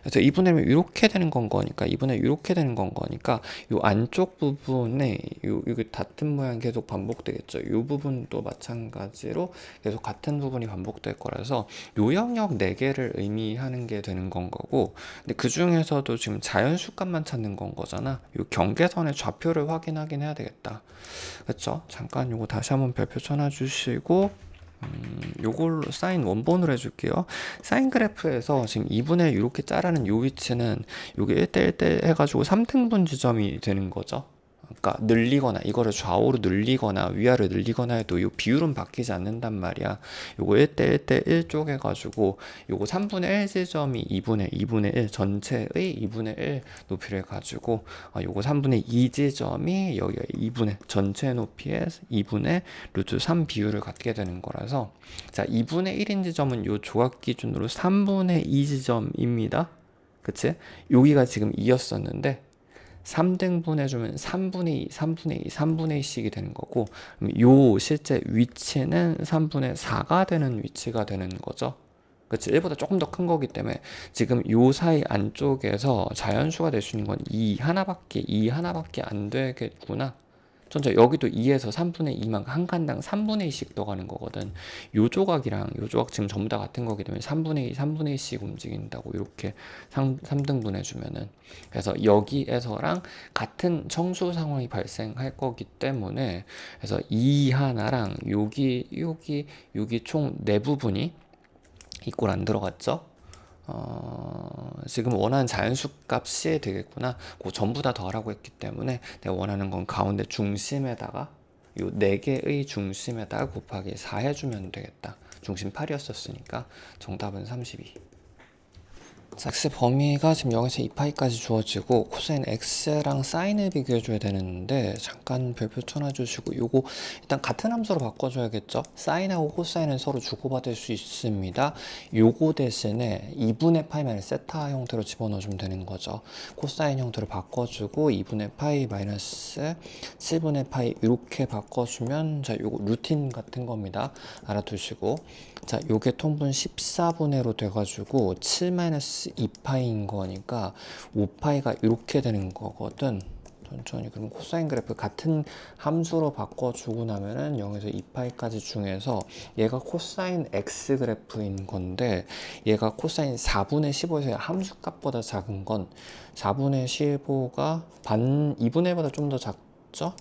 그래서 2분의 1은 이렇게 되는 건 거니까, 2분의 1 이렇게 되는 건 거니까 요 안쪽 부분에 이게 같은 모양이 계속 반복되겠죠. 요 부분도 마찬가지로 계속 같은 부분이 반복될 거라서 요 영역 4개를 의미하는 게 되는 건 거고, 근데 그 중에서도 지금 자연수 값만 찾는 건 거잖아. 요 경계선의 좌표를 확인하긴 해야 되겠다. 그쵸? 잠깐 요거 다시 한번 별표 쳐놔주시고, 요걸로 사인 원본으로 해줄게요. 사인 그래프에서 지금 2분의 이렇게 자르는 요 위치는 요게 1대1대 해가지고 3등분 지점이 되는 거죠. 그러니까 늘리거나 이거를 좌우로 늘리거나 위아래 늘리거나 해도 이 비율은 바뀌지 않는단 말이야. 요거 1대1대 1 쪼개가지고 요거 3분의 1 지점이 2분의 1 전체의 2분의 1 높이를 가지고, 요거 3분의 2 지점이 여기가 2분의 전체 높이의 2분의 루트 3 비율을 갖게 되는 거라서, 자, 2분의 1인 지점은 요 조각 기준으로 3분의 2 지점입니다. 그치? 여기가 지금 2였었는데 3등분 해주면 3분의 2, 3분의 2, 3분의 2씩이 되는 거고, 요 실제 위치는 3분의 4가 되는 위치가 되는 거죠. 그치? 1보다 조금 더 큰 거기 때문에 지금 요 사이 안쪽에서 자연수가 될 수 있는 건 2 하나밖에 안 되겠구나. 전체 여기도 2에서 3분의 2만 한 칸당 3분의 2씩 떠가는 거거든. 요 조각이랑 요 조각 지금 전부 다 같은 거기 때문에 3분의 2, 3분의 2씩 움직인다고 이렇게 3등분 해주면은. 그래서 여기에서랑 같은 청수 상황이 발생할 거기 때문에, 그래서 이 하나랑 여기 총 4부분이 이꼴 안 들어갔죠? 지금 원하는 자연수 값이 되겠구나. 그 전부 다 더하라고 했기 때문에 내가 원하는 건 가운데 중심에다가 요 4개의 중심에다가 곱하기 4 해주면 되겠다. 중심 8이었었으니까 정답은 32. 자, x 범위가 지금 0에서 2파이까지 주어지고 코사인 x랑 사인을 비교해 줘야 되는데 잠깐 별표 쳐놔주시고 요거 일단 같은 함수로 바꿔줘야겠죠. 사인하고 코사인은 서로 주고받을 수 있습니다. 요거 대신에 2분의 파이 마이너스 세타 형태로 집어넣어주면 되는 거죠. 코사인 형태로 바꿔주고 2분의 파이 마이너스 7분의 파이 이렇게 바꿔주면 자 요거 루틴 같은 겁니다. 알아두시고 자 요게 통분 14분의로 돼가지고 7 마이너스 2파이인 거니까 5파이가 이렇게 되는 거거든. 천천히. 그럼 코사인 그래프 같은 함수로 바꿔주고 나면은 0에서 2파이까지 중에서 얘가 코사인 x 그래프인 건데 얘가 코사인 4분의 15에서 함수값보다 작은 건 4분의 15가 2분의 1보다 좀 더 작죠?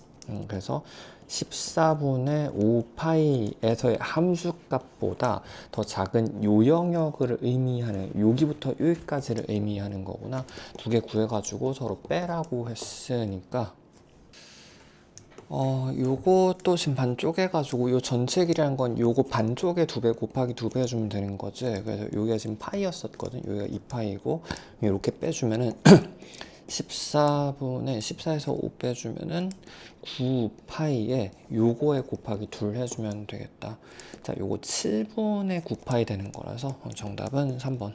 그래서 14분의 5파이에서의 함수값보다 더 작은 요 영역을 의미하는 여기부터 여기까지를 의미하는 거구나. 두 개 구해가지고 서로 빼라고 했으니까 요것도 지금 반 쪼개가지고 요 전체 길이란 건 요거 반쪽에 2배 곱하기 2배 해주면 되는 거지. 그래서 여기가 지금 파이였었거든. 여기가 2파이고 이렇게 빼주면은 14분의 14에서 5 빼주면은 9파이에 요거에 곱하기 2 해주면 되겠다. 자, 요거 7분의 9파이 되는 거라서 정답은 3번.